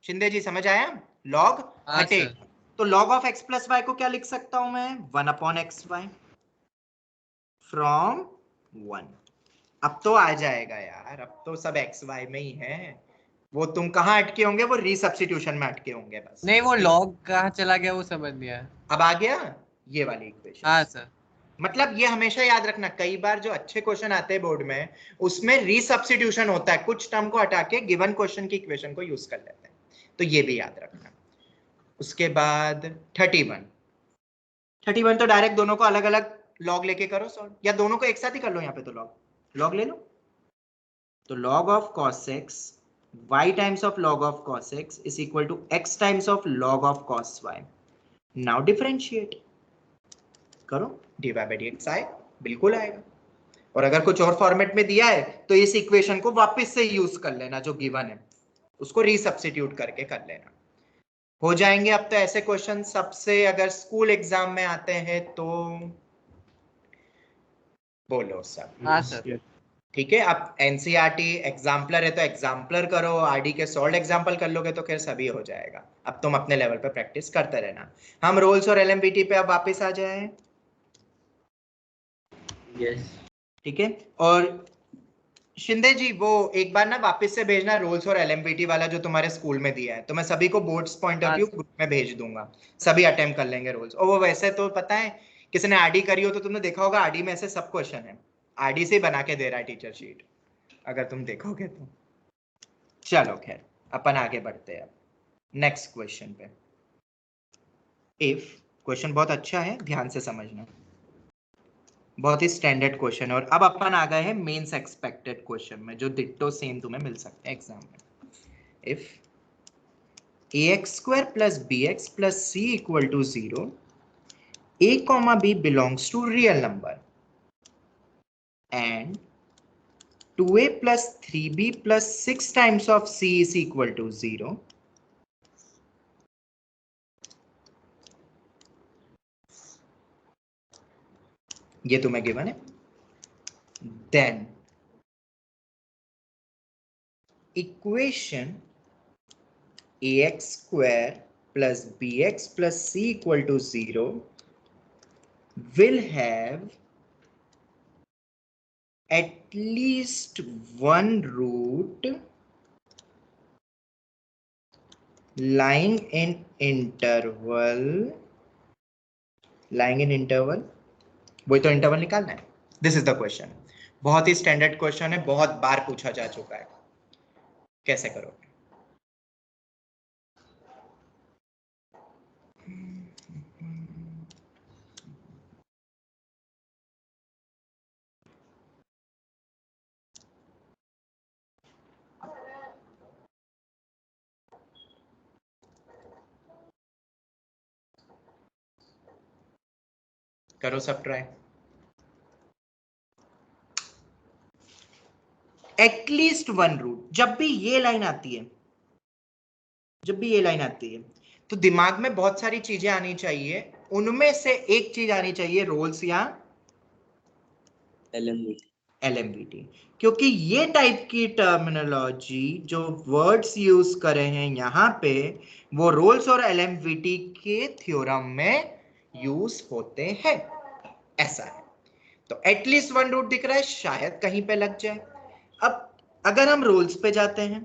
शिंदे जी समझ आया? log हाँ हटेगा, तो log of x plus y को क्या लिख सकता हूं मैं? 1 अपॉन एक्स वाई फ्रॉम 1। अब तो आ जाएगा यार, अब तो सब एक्स वाई में ही है। वो तुम कहाँ अटके होंगे? वो रीसब्स्टिट्यूशन में अटके होंगे बस। नहीं, वो लॉग कहाँ चला गया वो समझ नहीं आया। अब आ गया ये वाली इक्वेशन। हाँ सर। मतलब ये हमेशा याद रखना, कई बार जो अच्छे क्वेश्चन आते हैं बोर्ड में उसमें रीसब्स्टिट्यूशन होता है, कुछ टर्म को हटा के गिवन क्वेश्चन की इक्वेशन को यूज कर लेते हैं, तो ये भी याद रखना। उसके बाद 31 तो डायरेक्ट दोनों को अलग अलग लॉग लेके करो सॉल्व, या दोनों को एक साथ ही कर लो। यहाँ पे तो लॉग ले लो, तो log of cos x y times of log of cos x is equal to x times of log of cos y. Now differentiate करो, dy by dx आए, बिल्कुल आएगा। और अगर कुछ और फॉर्मेट में दिया है तो इस इक्वेशन को वापस से यूज कर लेना, जो गिवन है उसको रीसब्स्टिट्यूट करके कर लेना, हो जाएंगे। अब तो ऐसे क्वेश्चन सबसे अगर स्कूल एग्जाम में आते हैं तो बोलो सब। हाँ सर। ठीक है, अब एनसीईआरटी एग्जाम्पलर है तो एग्जाम्पलर करो, आरडी के सॉल्ड एग्जाम्पल कर लोगे तो फिर सभी हो जाएगा। अब तुम अपने लेवल पे प्रैक्टिस करते रहना। हम रोल्स और एलएमबीटी पे अब वापस आ जाए। यस। ठीक है, और शिंदे जी वो एक बार ना वापस से भेजना रोल्स और एलएमबीटी वाला जो तुम्हारे स्कूल में दिया है, तो मैं सभी को boards point of view group में भेज दूंगा, सभी अटेम्प्ट कर लेंगे रोल्स। और वो वैसे तो पता है किसी ने आरडी करी हो तो तुमने देखा होगा, आरडी में ऐसे सब क्वेश्चन है, आरडी से बना के दे रहा है टीचर शीट, अगर तुम देखोगे तो। चलो खैर अपन आगे बढ़ते हैं नेक्स्ट क्वेश्चन पे। इफ क्वेश्चन बहुत अच्छा है, ध्यान से समझना, बहुत ही स्टैंडर्ड क्वेश्चन है। और अब अपन आ गए हैं मेंस एक्सपेक्टेड क्वेश्चन में, जो डिट्टो सेम तुम्हें मिल सकते हैं एग्जाम में। If ax square plus bx plus c equal to 0, a comma b belongs to real number and 2a plus 3b plus 6 times of c is equal to 0, ये तुम्हें given है। then equation ax square plus bx plus c equal to 0 will have at least one root lying in interval वही तो interval निकालना है. This is the question. बहुत ही standard question है, बहुत बार पूछा जा चुका है. कैसे करोगे? करो सब ट्राई. At least one root. जब भी ये लाइन आती है, तो दिमाग में बहुत सारी चीजें आनी चाहिए. उनमें से एक चीज आनी चाहिए रोल्स या LMVT. क्योंकि ये टाइप की टर्मिनोलॉजी जो वर्ड्स यूज करे हैं यहाँ पे, वो रोल्स और LMVT के थ्योरम में यूज होते हैं. ऐसा है. तो एटलीस्ट वन रूट दिख रहा है, शायद कहीं पे लग जाए. अब अगर हम रोल्स पे जाते हैं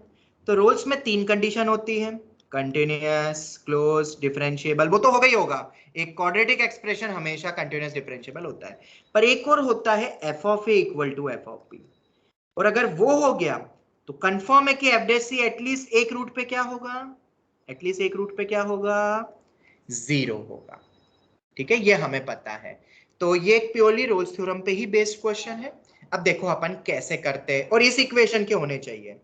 तो रोल्स में 3 कंडीशन होती है, कंटिन्यूअस, क्लोज, डिफरेंशिएबल. वो तो हो गई होगा. एक क्वाड्रेटिक एक्सप्रेशन हमेशा कंटिन्यूअस डिफरेंशिएबल होता है. पर एक और होता है f of a equal to f of b. और अगर वो हो गया तो कंफर्म है कि f डैश c एटलीस्ट एक रूट पे क्या होगा? 0 होगा. ठीक है, ये हमें पता है. तो ये एक प्योरली रोल्स थ्योरम पे ही बेस्ड क्वेश्चन है. अब देखो अपन कैसे करते हैं. और इस इक्वेशन के होने चाहिए,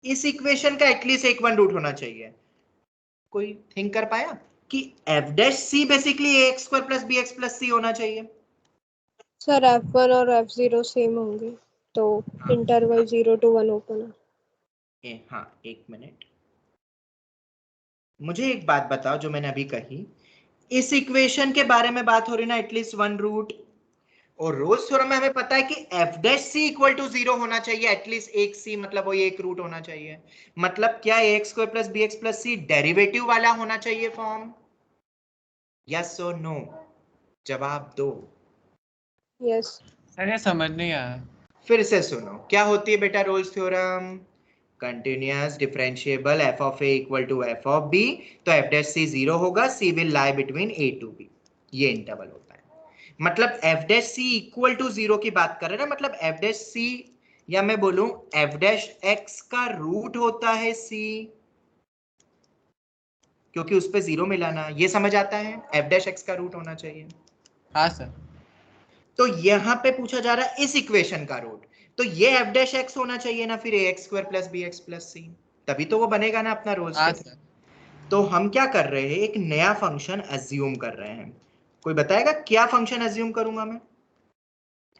इस इक्वेशन का एटलीस्ट एक वन रूट होना चाहिए. कोई थिंक कर पाया कि f dash c basically ax square plus bx plus c होना चाहिए. सर f1 और f0 सेम होंगे तो इंटरवल 0 to 1 ओपन है. हाँ, एक मिनट, मुझे एक बात बताओ जो मैंने अभी कही. इस इक्वेशन के बारे में बात हो रही ना, एटलीस्ट वन रूट. और रोल्स थ्योरम में हमें पता है कि f dash c equal to 0 होना चाहिए, एटलीस्ट एक c, मतलब वो एक रूट होना चाहिए. मतलब क्या ax square plus bx plus c derivative वाला होना चाहिए फॉर्म? यस और नो? जवाब दो. यस. सर ये समझ नहीं आया. फिर से सुनो, क्या होती है बेटा Rolle's theorem? Continuous differentiable f of a equal to f of b. तो f डैश c 0 होगा, c will lie between a to b. ये इंटरवल होता है. मतलब f dash c equal to 0 की बात कर रहे हैं ना. मतलब f डैश c, या मैं बोलूं f डैश x का रूट होता है c, क्योंकि उस पे 0 मिलाना. ये समझ आता है? f डैश x का रूट होना चाहिए. हाँ सर. तो यहां पे पूछा जा रहा है इस इक्वेशन का रूट. तो ये f डैश x होना चाहिए ना, फिर ax square plus bx plus c. तभी तो वो बनेगा ना अपना रोल्स हाँ के थ्रू. सर. तो हम क्या कर रहे हैं, एक नया फंक्शन अज्यूम कर रहे हैं. कोई बताएगा क्या फंक्शन अज्यूम करूंगा मैं?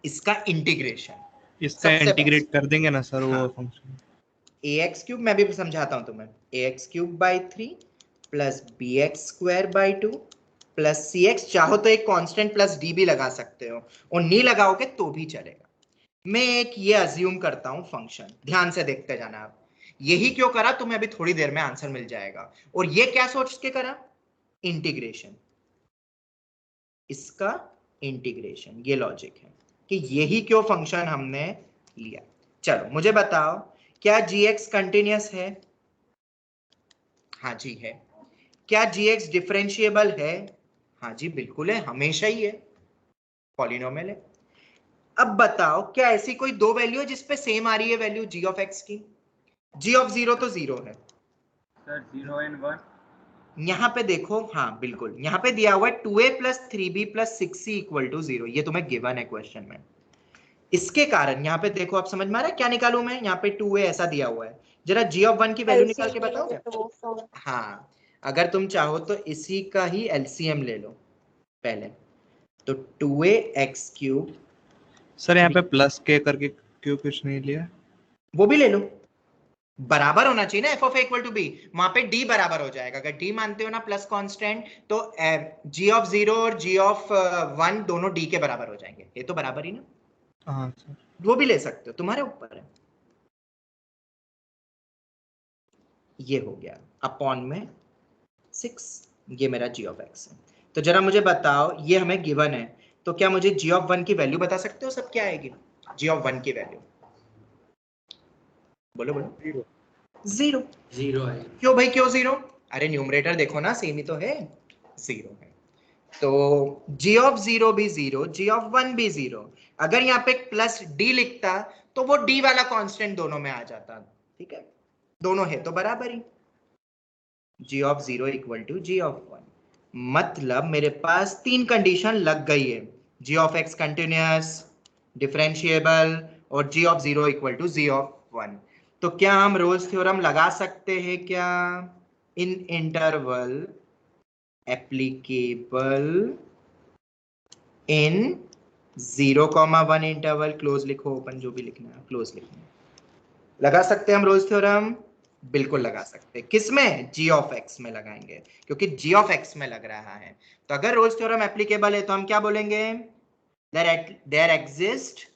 इसका इंटीग्रेशन. इसका इंटीग्रेट कर देंगे ना सर. हाँ. वो फंक्शन ax क्यूब, मैं भी समझाता हूं तुम्हें. ax cube by 3 plus bx square by 2 plus cx. चाहो तो एक कांस्टेंट प्लस d भी लगा सकते हो, और नहीं लगाओगे तो भी चलेगा. मैं एक ये अज्यूम करता हूं फंक्शन. ध्यान से देखते जाना आप. यही क्यों करा, तुम्हें अभी थोड़ी देर में आंसर मिल जाएगा. और ये क्या सोच के करा? इंटीग्रेशन. इसका इंटीग्रेशन. ये लॉजिक है कि यही क्यों फंक्शन हमने लिया. चलो मुझे बताओ, क्या gx कंटिन्यूअस है? हाँ जी है. क्या gx डिफरेंशिएबल है? हाँ जी बिल्कुल है, हमेशा ही है, पॉलिनोमियल है. अब बताओ, क्या ऐसी कोई दो वैल्यू है जिसपे सेम आ रही है वैल्यू g ऑफ x की? g ऑफ 0 तो 0 है सर 0 and 1. यहाँ पे देखो. हाँ बिल्कुल, यहाँ पे दिया हुआ है 2a plus 3b plus 6c equal to 0. ये तुम्हें गिवन है क्वेश्चन में. इसके कारण यहाँ पे देखो, आप समझ में आ रहा है क्या निकालू मैं? यहाँ पे 2a ऐसा दिया हुआ है. जरा g ऑफ 1 की वैल्यू निकाल के बताओ. हाँ, अगर तुम चाहो तो इसी का ही LCM ले लो पहले. तो 2a x क्यूब. सर यहाँ पे प्लस के करके क्यों कुछ नहीं लिया? वो भी ले लो. बराबर होना चाहिए ना f of a equal to b. वहां पे d बराबर हो जाएगा. अगर d मानते हो ना प्लस कांस्टेंट, तो g ऑफ 0 और g ऑफ 1 दोनों d के बराबर हो जाएंगे. ये तो बराबर ही ना. हाँ सर। वो भी ले सकते हो, तुम्हारे ऊपर है। ये हो गया अपॉन में 6, ये मेरा g ऑफ x है। तो जरा मुझे बताओ, ये हमें गिवन है, तो क्या मुझे g ऑफ 1 की वैल्यू बता सकते हो सब? क्या आएगी g ऑफ 1 की वैल्यू? बोलो बोलो। 0। जीरो है। क्यों भाई, क्यों 0? अरे न्यूमरेटर देखो ना, सेम ही तो है, 0 है। तो g ऑफ 0 भी 0, g ऑफ 1 भी 0। अगर यहाँ पे प्लस d लिखता तो वो d वाला कांस्टेंट दोनों में आ जाता। ठीक है, दोनों है तो बराबर ही। g of 0 equal to g of 1, मतलब मेरे पास 3 कंडीशन लग गई है। g of x continuous, differentiable, और g of 0 equal to g of 1। तो क्या हम रोल्स थ्योरम लगा सकते हैं क्या? इन interval applicable in 0,1 interval, close लिखो, ओपन जो भी लिखना है, क्लोज लिखना है। लगा सकते हैं हम रोल्स थ्योरम? बिल्कुल लगा सकते हैं। किसमें? g ऑफ x में लगाएंगे, क्योंकि g ऑफ x में लग रहा है। तो अगर रोल्स थ्योरम एप्लीकेबल है तो हम क्या बोलेंगे? There exist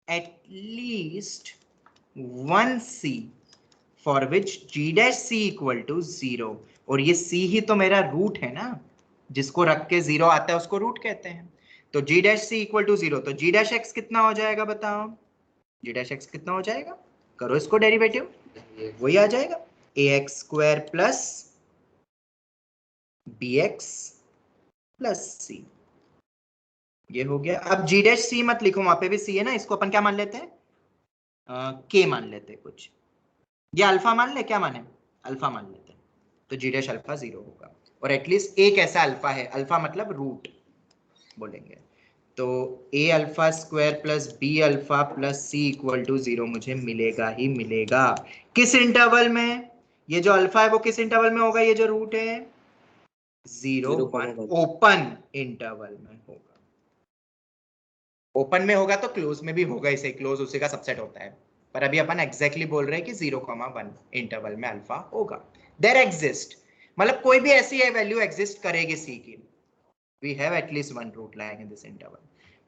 at least one c for which g dash c equal to 0। और ये c ही तो मेरा रूट है ना, जिसको रख के 0 आता है उसको रूट कहते हैं। तो g dash c equal to 0, तो g डैश x कितना हो जाएगा बताओ? g डैश x कितना हो जाएगा? करो इसको डेरिवेटिव, वही आ जाएगा ax square plus bx plus c। ये हो गया। अब g डैश c मत लिखो, वहां पे भी c है ना, इसको अपन क्या मान लेते हैं? k मान लेते हैं कुछ, ये अल्फा मान ले, क्या माने? अल्फा मान लेते हैं। तो g डैश अल्फा 0 होगा, और एटलीस्ट एक ऐसा अल्फा है, अल्फा मतलब रूट बोलेंगे। तो a alpha square plus b alpha plus c equal to 0 मुझे मिलेगा ही मिलेगा। किस इंटरवल में? ये जो अल्फा है वो किस इंटरवल में होगा? ये जो रूट है 0,1 ओपन इंटरवल में होगा। ओपन में होगा तो क्लोज में भी होगा, इसे क्लोज उसी का सबसेट होता है, पर अभी अपन एग्जैक्टली बोल रहे हैं कि 0,1 इंटरवल में अल्फा होगा। देयर एग्जिस्ट मतलब कोई भी ऐसी वैल्यू एग्जिस्ट करेगी c की, we have at least one root lying in this interval.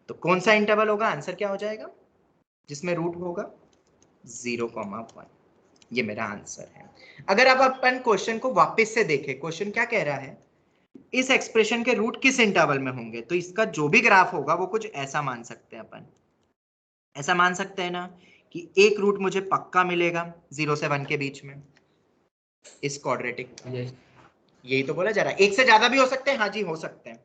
तो कौन सा इंटरवल होगा? आंसर क्या हो जाएगा जिसमें रूट होगा? 0,1। ये मेरा आंसर है। अगर अब अपन क्वेश्चन को वापस से देखें, क्वेश्चन क्या कह रहा है? इस एक्सप्रेशन के रूट किस इंटरवल में होंगे? तो इसका जो भी ग्राफ होगा वो कुछ ऐसा मान सकते हैं अपन, ऐसा मान सकते हैं ना कि एक रूट मुझे पक्का मिलेगा 0 से 1 के बीच में इस क्वाड्रेटिक। यही तो बोला जा रहा है, एक से ज्यादा भी हो सकते हैं। हाँ जी, हो सकते हैं,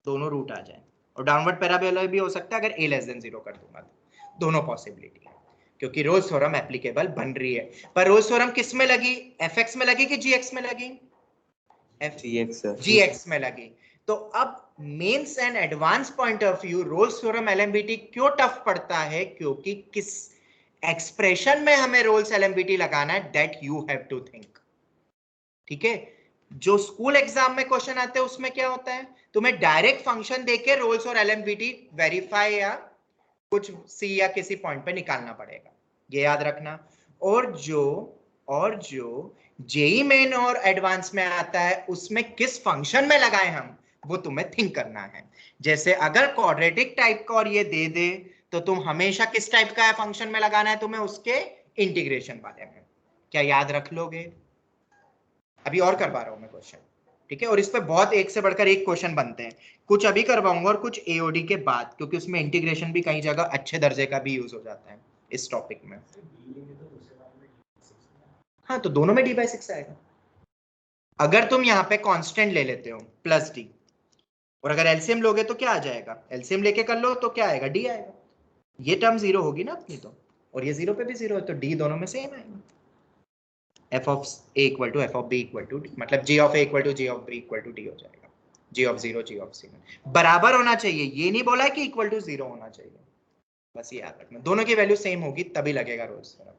दोनों रूट आ जाए, और डाउनवर्ड पैराबोला भी हो सकता है अगर a लेस देन 0 कर दूंगा तो। दोनों पॉसिबिलिटी है, क्योंकि रोल्स थ्योरम एप्लीकेबल बन रही है। पर रोल्स थ्योरम किस में लगी? fx में लगी कि gx में लगी? gx में लगी। तो अब mains and advance point of view Rolle's theorem LMBT क्यों टफ पड़ता है? क्योंकि किस एक्सप्रेशन में हमें रोल्स एलएमबीटी लगाना है, that you have to think. ठीक है, जो स्कूल एग्जाम में क्वेश्चन आते हैं उसमें क्या होता है? तुम्हें डायरेक्ट फंक्शन देके रोल्स और एलएमबीटी वेरीफाई या कुछ सी या किसी पॉइंट पे निकालना पड़ेगा, ये याद रखना। और जो जेई मेन और एडवांस में आता है उसमें किस फंक्शन में लगाए हम, वो तुम्हें थिंक करना है। जैसे अगर क्वाड्रेटिक टाइप का और ये दे दे तो तुम हमेशा किस टाइप का फंक्शन में लगाना है तुम्हें? उसके इंटीग्रेशन वाले में। क्या याद रख लोगे? अभी और करवा रहा हूं मैं क्वेश्चन, ठीक है, और इस पे बहुत एक से बढ़कर एक क्वेश्चन बनते हैं। कुछ अभी करवाऊंगा और कुछ एओडी के बाद, क्योंकि उसमें इंटीग्रेशन भी कई जगह अच्छे दर्जे का भी यूज हो जाता है इस टॉपिक में। हाँ, तो दोनों में d/6 आएगा। अगर तुम यहाँ पे कांस्टेंट ले लेते हो प्लस d, और अगर एलसीएम लोगे तो क्या आ जाएगा? एलसीएम लेके कर लो तो क्या आएगा? d आएगा। ये टर्म 0 होगी ना अपनी तो, और ये 0 पे भी 0 है, तो d दोनों में सेम आएगा। f of a equal to f of b equal to d, मतलब g of a equal to g of b equal to d हो जाएगा। g of 0 g of c बराबर होना चाहिए, ये नहीं बोला कि इक्वल टू 0 होना चाहिए, बस ये याद रखना। दोनों की वैल्यू सेम होगी तभी लगेगा रोल्स थ्योरम।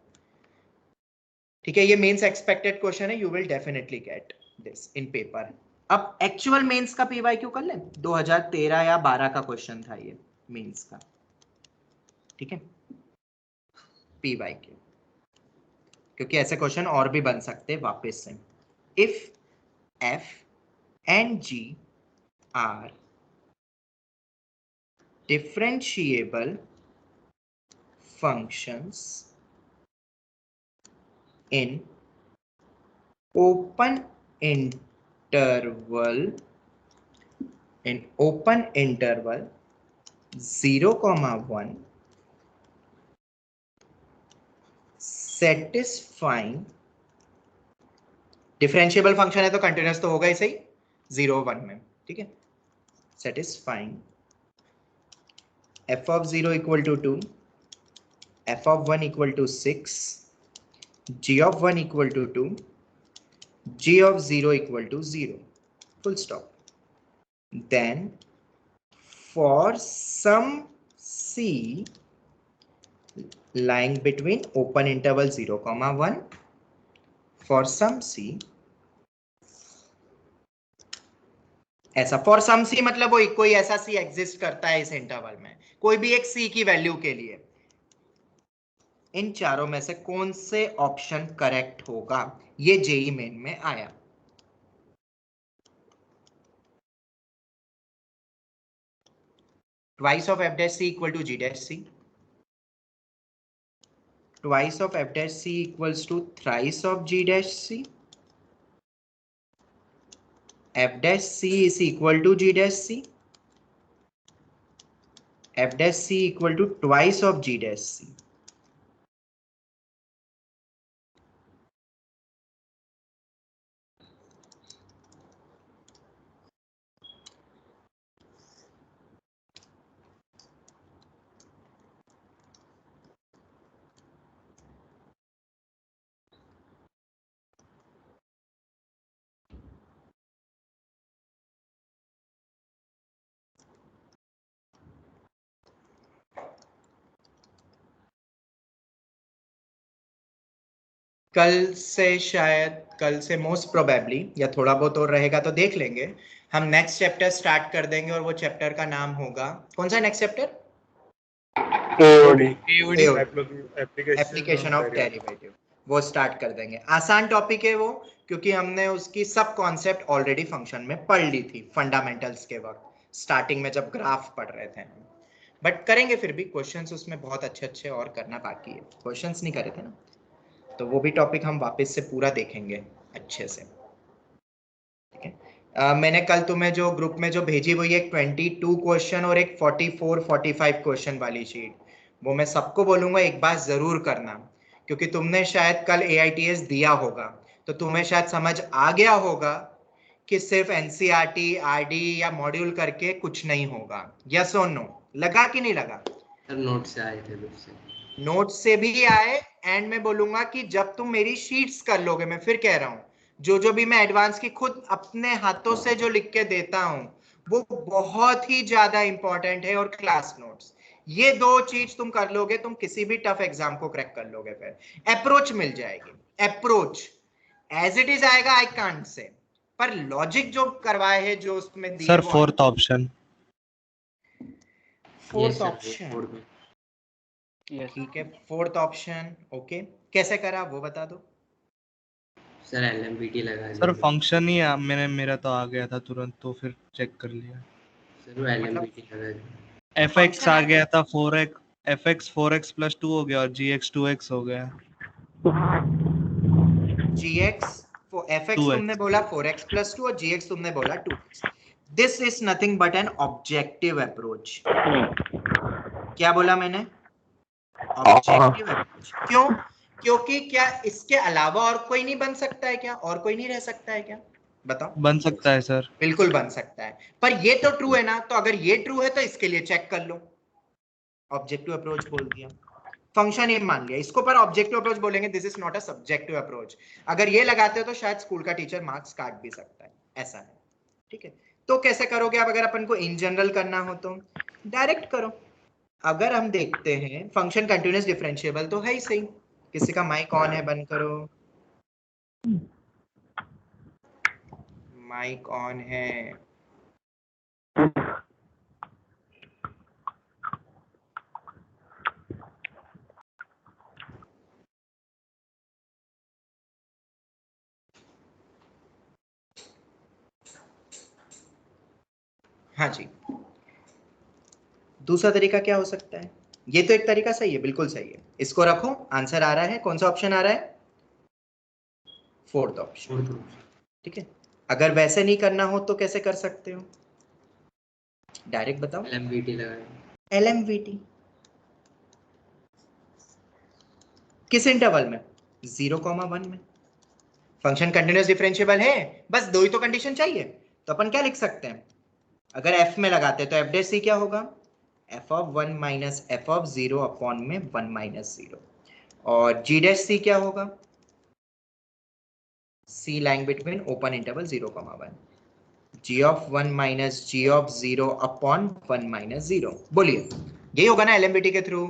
ठीक है, ये मेंस एक्सपेक्टेड क्वेश्चन है, you will definitely get this in paper. अब एक्चुअल मेंस का पीवाईक्यू कर लें, 2013 या 12 का क्वेश्चन था ये मेंस का। ठीक है, पीवाईक्यू, क्योंकि ऐसे क्वेश्चन और भी बन सकते हैं वापस से। If f and g are differentiable functions in open interval 0, 1 satisfying differentiable function है तो कंटिन्यूअस तो होगा ही सही 0, 1 में, ठीक है। satisfying f of 0 equal to 2, f of 1 equal to 6, g of 1 equal to 2, g of 0 equal to 0, full stop. Then for some c lying between open interval 0, 1, for some c ऐसा for some सी मतलब वो कोई ऐसा सी exist करता है इस interval में, कोई भी एक सी की वैल्यू के लिए। इन चारों में से कौन से ऑप्शन करेक्ट होगा, ये जेई मेन में आया। Twice of f dash c equal to g dash c, twice of f dash c equals to thrice of g dash c, f dash c is equal to g dash c, f dash c equal to twice of g dash c. कल से most probably या थोड़ा बहुत और रहेगा तो देख लेंगे, हम नेक्स्ट चैप्टर स्टार्ट कर देंगे और वो चैप्टर का नाम होगा, कौन सा next chapter? Application of derivative, वो स्टार्ट कर देंगे। आसान टॉपिक है वो, क्योंकि हमने उसकी सब कॉन्सेप्ट ऑलरेडी फंक्शन में पढ़ ली थी फंडामेंटल्स के वक्त, स्टार्टिंग में जब ग्राफ पढ़ रहे थे हम। बट करेंगे फिर भी, क्वेश्चंस उसमें बहुत अच्छे और करना बाकी है, क्वेश्चंस नहीं करे थे ना, तो वो भी टॉपिक हम वापस से पूरा देखेंगे अच्छे से, ठीक है। मैंने कल तुम्हें जो ग्रुप में जो भेजी हुई एक 22 क्वेश्चन और एक 44-45 क्वेश्चन वाली शीट, वो मैं सबको बोलूंगा एक बार जरूर करना, क्योंकि तुमने शायद कल AITS दिया होगा तो तुम्हें शायद समझ आ गया होगा कि सिर्फ NCERT RD या मॉड्यूल करके कुछ नहीं होगा। यस और नो, लगा कि नहीं लगा? नोट से आए थे दूसरे, नोट से भी आए, एंड मैं बोलूंगा कि जब तुम मेरी शीट्स कर लोगे, मैं फिर कह रहा हूं, जो भी मैं एडवांस की खुद अपने हाथों से जो लिख के देता हूं वो बहुत ही ज्यादा इंपॉर्टेंट है, और क्लास नोट्स, ये दो चीज तुम कर लोगे, तुम किसी भी टफ एग्जाम को क्रैक कर लोगे। फिर अप्रोच मिल जाएगी, अप्रोच एज इट इज आएगा आई कांट से, पर लॉजिक जो करवाए है जो उसमें दिए सर वो फोर्थ ऑप्शन ठीक है, फोर्थ ऑप्शन ओके, कैसे करा वो बता दो सर। LMPT लगा सर दिया फंक्शन ही मेरा तो आ गया था तुरंत, तो फिर चेक कर लिया सर, वो LMPT लगा दिया। fx आ गया था 4x, fx 4x + 2 हो गया और gx 2x हो गया। gx fx 2x तुमने बोला 4x + 2 और gx तुमने बोला 2x। This is nothing but an objective approach. क्या बोला मैंने? Objective approach. क्यों? क्योंकि क्या इसके अलावा और कोई नहीं बन सकता है क्या? और कोई नहीं रह सकता है क्या? बताओ। बन सकता है सर, बिल्कुल बन सकता है, पर ये तो ट्रू है ना, तो अगर ये ट्रू है तो इसके लिए चेक कर लो, ऑब्जेक्टिव अप्रोच बोल दिया, फंक्शन ये मान लिया इसको, पर ऑब्जेक्टिव अप्रोच बोलेंगे, this is not a subjective approach. अगर ये लगाते हो तो शायद स्कूल का टीचर मार्क्स काट भी सकता है, ऐसा है, ठीक है। तो कैसे करोगे आप? अगर अपन को इन जनरल करना हो तो डायरेक्ट करो। अगर हम देखते हैं फंक्शन कंटिन्यूअस डिफरेंशिएबल तो है ही सही। किसी का माइक ऑन है, बंद करो, माइक ऑन है। हाँ जी, दूसरा तरीका क्या हो सकता है? ये तो एक तरीका सही है, बिल्कुल सही है, इसको रखो, आंसर आ रहा है, कौन सा ऑप्शन आ रहा है? फोर्थ ऑप्शन, ठीक है। अगर वैसे नहीं करना हो तो कैसे कर सकते हो? डायरेक्ट बताओ। LMVT लगाएं। LMVT किस इंटरवल में? 0,1 में। फंक्शन कंटिन्यूअस डिफरेंशिएबल है, बस दो ही तो कंडीशन चाहिए, तो अपन क्या लिख सकते हैं? अगर f में लगाते हैं तो f डैश c क्या होगा? f of 1 minus f of 0 upon में 1 माइनस 0, और g डैश c क्या होगा? c lying between open interval 0,1, g of 1 minus g of 0 upon 1 minus 0। बोलिए, यही होगा ना LMVT के थ्रू?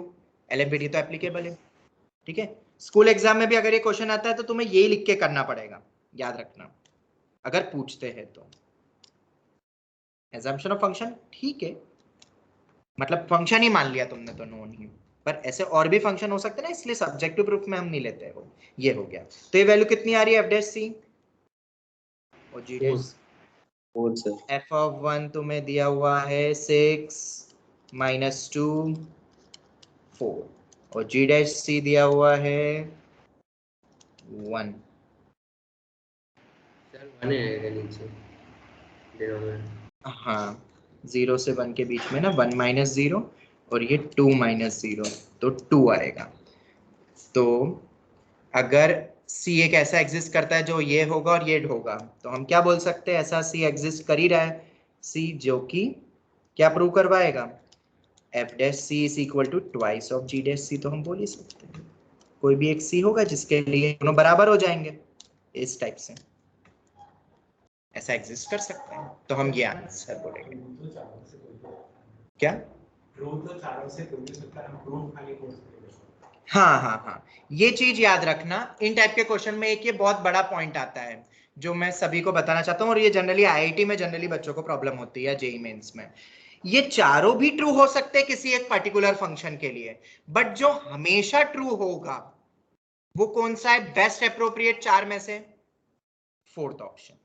LMVT तो एप्लीकेबल है, ठीक है। स्कूल एग्जाम में भी अगर ये क्वेश्चन आता है तो तुम्हें यही लिख के करना पड़ेगा, याद रखना, अगर पूछते हैं तो। एजम्पशन ऑफ फंक्शन, ठीक है, मतलब फंक्शन ही मान लिया तुमने तो नोन ही, पर ऐसे और भी फंक्शन हो सकते हैं ना, इसलिए सब्जेक्टिव प्रूफ में हम नहीं लेते हैं वो। ये हो गया, तो ये वैल्यू कितनी आ रही है? f डैश c और g डैश। f ऑफ 1 तुम्हें दिया हुआ है 6 माइनस 2 4, और g डैश c दिया हुआ है 1। सर 1 आएगा नीचे डिनोमिनेटर। हाँ, 0 से 1 के बीच में ना 1 माइनस 0, और ये 2 माइनस 0, तो 2 आएगा। तो अगर c एक ऐसा एग्जिस्ट करता है जो ये होगा और ये होगा, तो हम क्या बोल सकते हैं? ऐसा c एग्जिस्ट कर ही रहा है, c जो कि क्या प्रूव करवाएगा? f dash c is equal to twice of g dash c, तो हम बोल ही सकते हैं कोई भी एक c होगा जिसके लिए दोनों बराबर हो जाएंगे, इस टाइप से ऐसा एग्जिस्ट कर सकते हैं, तो हम ये आंसर बोलेंगे। क्या? प्रूफ तो चारों से कोई भी सकता है, प्रूफ खाली हो सकता है। हाँ हाँ हाँ, ये चीज याद रखना, इन टाइप के क्वेश्चन में एक ये बहुत बड़ा पॉइंट आता है जो मैं सभी को बताना चाहता हूँ, और ये जनरली IIT में जनरली बच्चों को प्रॉब्लम होती है, जेईई मेंस में। ये चारों भी ट्रू हो सकते हैं किसी एक पर्टिकुलर फंक्शन के लिए, बट जो हमेशा ट्रू होगा वो कौन सा है? बेस्ट अप्रोप्रिएट चार में से फोर्थ ऑप्शन,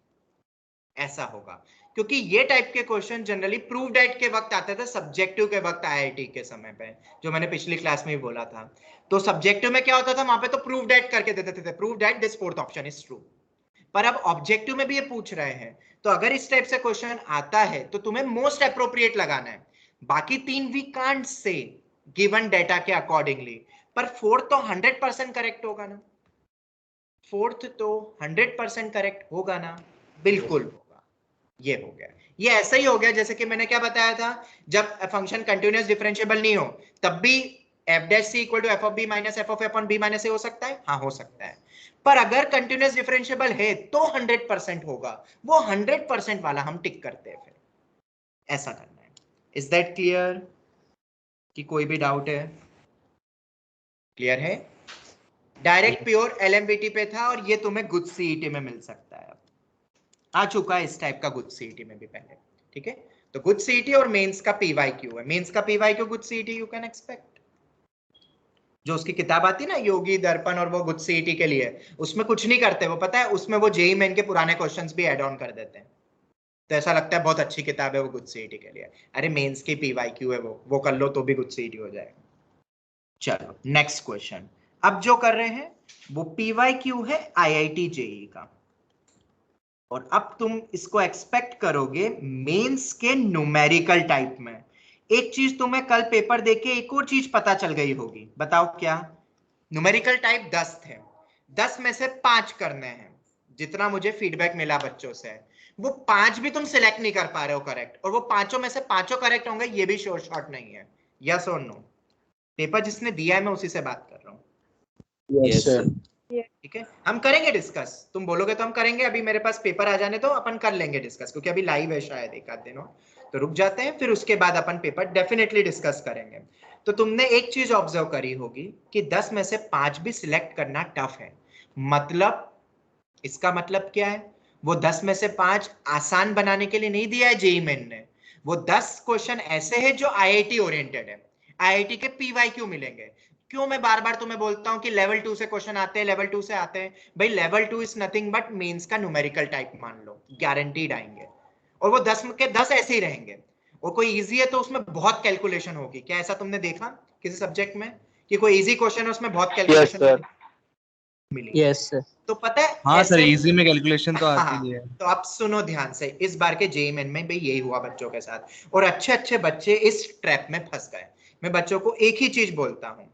ऐसा होगा। क्योंकि ये टाइप के क्वेश्चन जनरली प्रूव डेट के वक्त आते थे, सब्जेक्टिव के वक्त IIT के समय पे, जो मैंने पिछली क्लास में भी बोला था। तो सब्जेक्टिव में क्या होता था? वहां पे तो प्रूव डेट करके देते थे, prove that this fourth option is true. पर अब ऑब्जेक्टिव में भी ये पूछ रहे हैं, तो अगर इस टाइप से क्वेश्चन आता है तो तुम्हें मोस्ट अप्रोप्रिएट लगाना है, बाकी तीन we can't say given data के अकॉर्डिंगली, पर फोर्थ तो 100% करेक्ट होगा ना, फोर्थ तो 100% करेक्ट होगा ना, बिल्कुल होगा। ये हो गया, ये ऐसा ही हो गया जैसे कि मैंने क्या बताया था, जब फंक्शन कंटिन्यूअस डिफरेंशिएबल नहीं हो तब भी f dash c equal to f of b minus f of a upon b minus a हो सकता है, हाँ हो सकता है। पर अगर कंटिन्यूअस डिफरेंशिएबल है तो 100% होगा, वो 100% वाला हम टिक करते हैं, फिर ऐसा करना है। Is that clear? कि कोई भी डाउट है? क्लियर है? डायरेक्ट प्योर LMVT पे था, और ये तुम्हें गुड CET में मिल सकता है, आ चुका है इस टाइप का गुड CET में भी पहले, ठीक है। तो गुड CET और मेंस का PYQ है, मेंस का PYQ good CET you can expect. जो उसकी किताब आती है ना योगी दर्पण, और वो गुड CET के लिए, उसमें कुछ नहीं करते वो, पता है, उसमें वो जेईई मेन के पुराने क्वेश्चंस भी ऐड ऑन कर देते हैं, तो ऐसा लगता है बहुत अच्छी किताब है वो गुड CET के लिए। अरे मेंस की PYQ है वो कर लो तो भी गुड CET हो जाएगा। चलो नेक्स्ट क्वेश्चन, अब जो कर रहे हैं वो PYQ है IIT JEE का, और अब तुम इसको एक्सपेक्ट करोगे मेंस के न्यूमेरिकल टाइप में। एक चीज तुम्हें कल पेपर देके एक और चीज पता चल गई होगी, बताओ क्या? न्यूमेरिकल टाइप 10 थे, 10 में से 5 करने हैं, जितना मुझे फीडबैक मिला बच्चों से, वो 5 भी तुम सिलेक्ट नहीं कर पा रहे हो करेक्ट, और वो पांचों में से पांचों करेक्ट होंगे, ये भी श्योर शॉट नहीं है। यस और नो? पेपर जिसने दिया है मैं उसी से बात कर रहा हूँ। Yes sir. ठीक है, हम करेंगे डिस्कस, तुम बोलोगे तो हम करेंगे, अभी मेरे पास पेपर आ जाने तो अपन कर लेंगे डिस्कस, क्योंकि अभी लाइव है शायद एक आध दिन हो, तो रुक जाते हैं, फिर उसके बाद अपन पेपर डेफिनेटली डिस्कस करेंगे। तो तुमने एक चीज ऑब्जर्व करी होगी कि 10 में से 5 भी सिलेक्ट करना टफ है, मतलब इसका मतलब क्या है? वो 10 में से 5 आसान बनाने के लिए नहीं दिया है जेईई मेन ने, वो 10 क्वेश्चन ऐसे हैं जो IIT ओरिएंटेड है, IIT के PYQ मिलेंगे। क्यों मैं बार बार तुम्हें बोलता हूं कि लेवल 2 से क्वेश्चन आते हैं, लेवल 2 से आते हैं? भाई level 2 is nothing but Mains का न्यूमेरिकल टाइप मान लो, गारंटीड आएंगे, और वो 10 के 10 ऐसे ही रहेंगे। और कोई इजी है तो उसमें बहुत कैलकुलेशन होगी। क्या ऐसा तुमने देखा किसी सब्जेक्ट में कि कोई इजी क्वेश्चन है उसमें बहुत कैलकुलेशन मिली? Yes sir. तो पता है हाँ सर, ऐसे इजी में कैलकुलेशन तो आती हाँ, ही है। तो आप सुनो ध्यान से, इस बार के जेईई में भी यही हुआ बच्चों के साथ और अच्छे अच्छे बच्चे इस ट्रैप में फंस गए। मैं बच्चों को एक ही चीज बोलता हूं,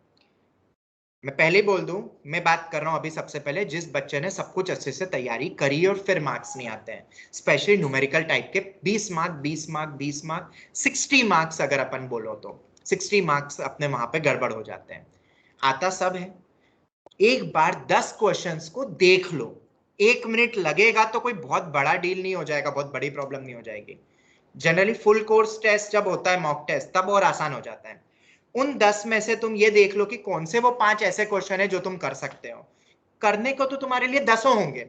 मैं पहले बोल दूं, मैं बात कर रहा हूं अभी सबसे पहले जिस बच्चे ने सब कुछ अच्छे से तैयारी करी और फिर मार्क्स नहीं आते हैं, स्पेशली न्यूमेरिकल टाइप के 20 मार्क 20 मार्क 20 मार्क 60 मार्क्स अगर अपन बोलो तो 60 मार्क्स अपने वहां पे गड़बड़ हो जाते हैं। आता सब है, एक बार 10 क्वेश्चंस को देख लो, 1 मिनट लगेगा तो कोई बहुत बड़ा डील नहीं हो जाएगा, बहुत बड़ी प्रॉब्लम नहीं हो जाएगी। जनरली फुल कोर्स टेस्ट जब होता है मॉक टेस्ट तब और आसान हो जाता है। उन 10 में से तुम ये देख लो कि कौन से वो 5 ऐसे क्वेश्चन है जो तुम कर सकते हो। करने को तो तुम्हारे लिए 10 होंगे,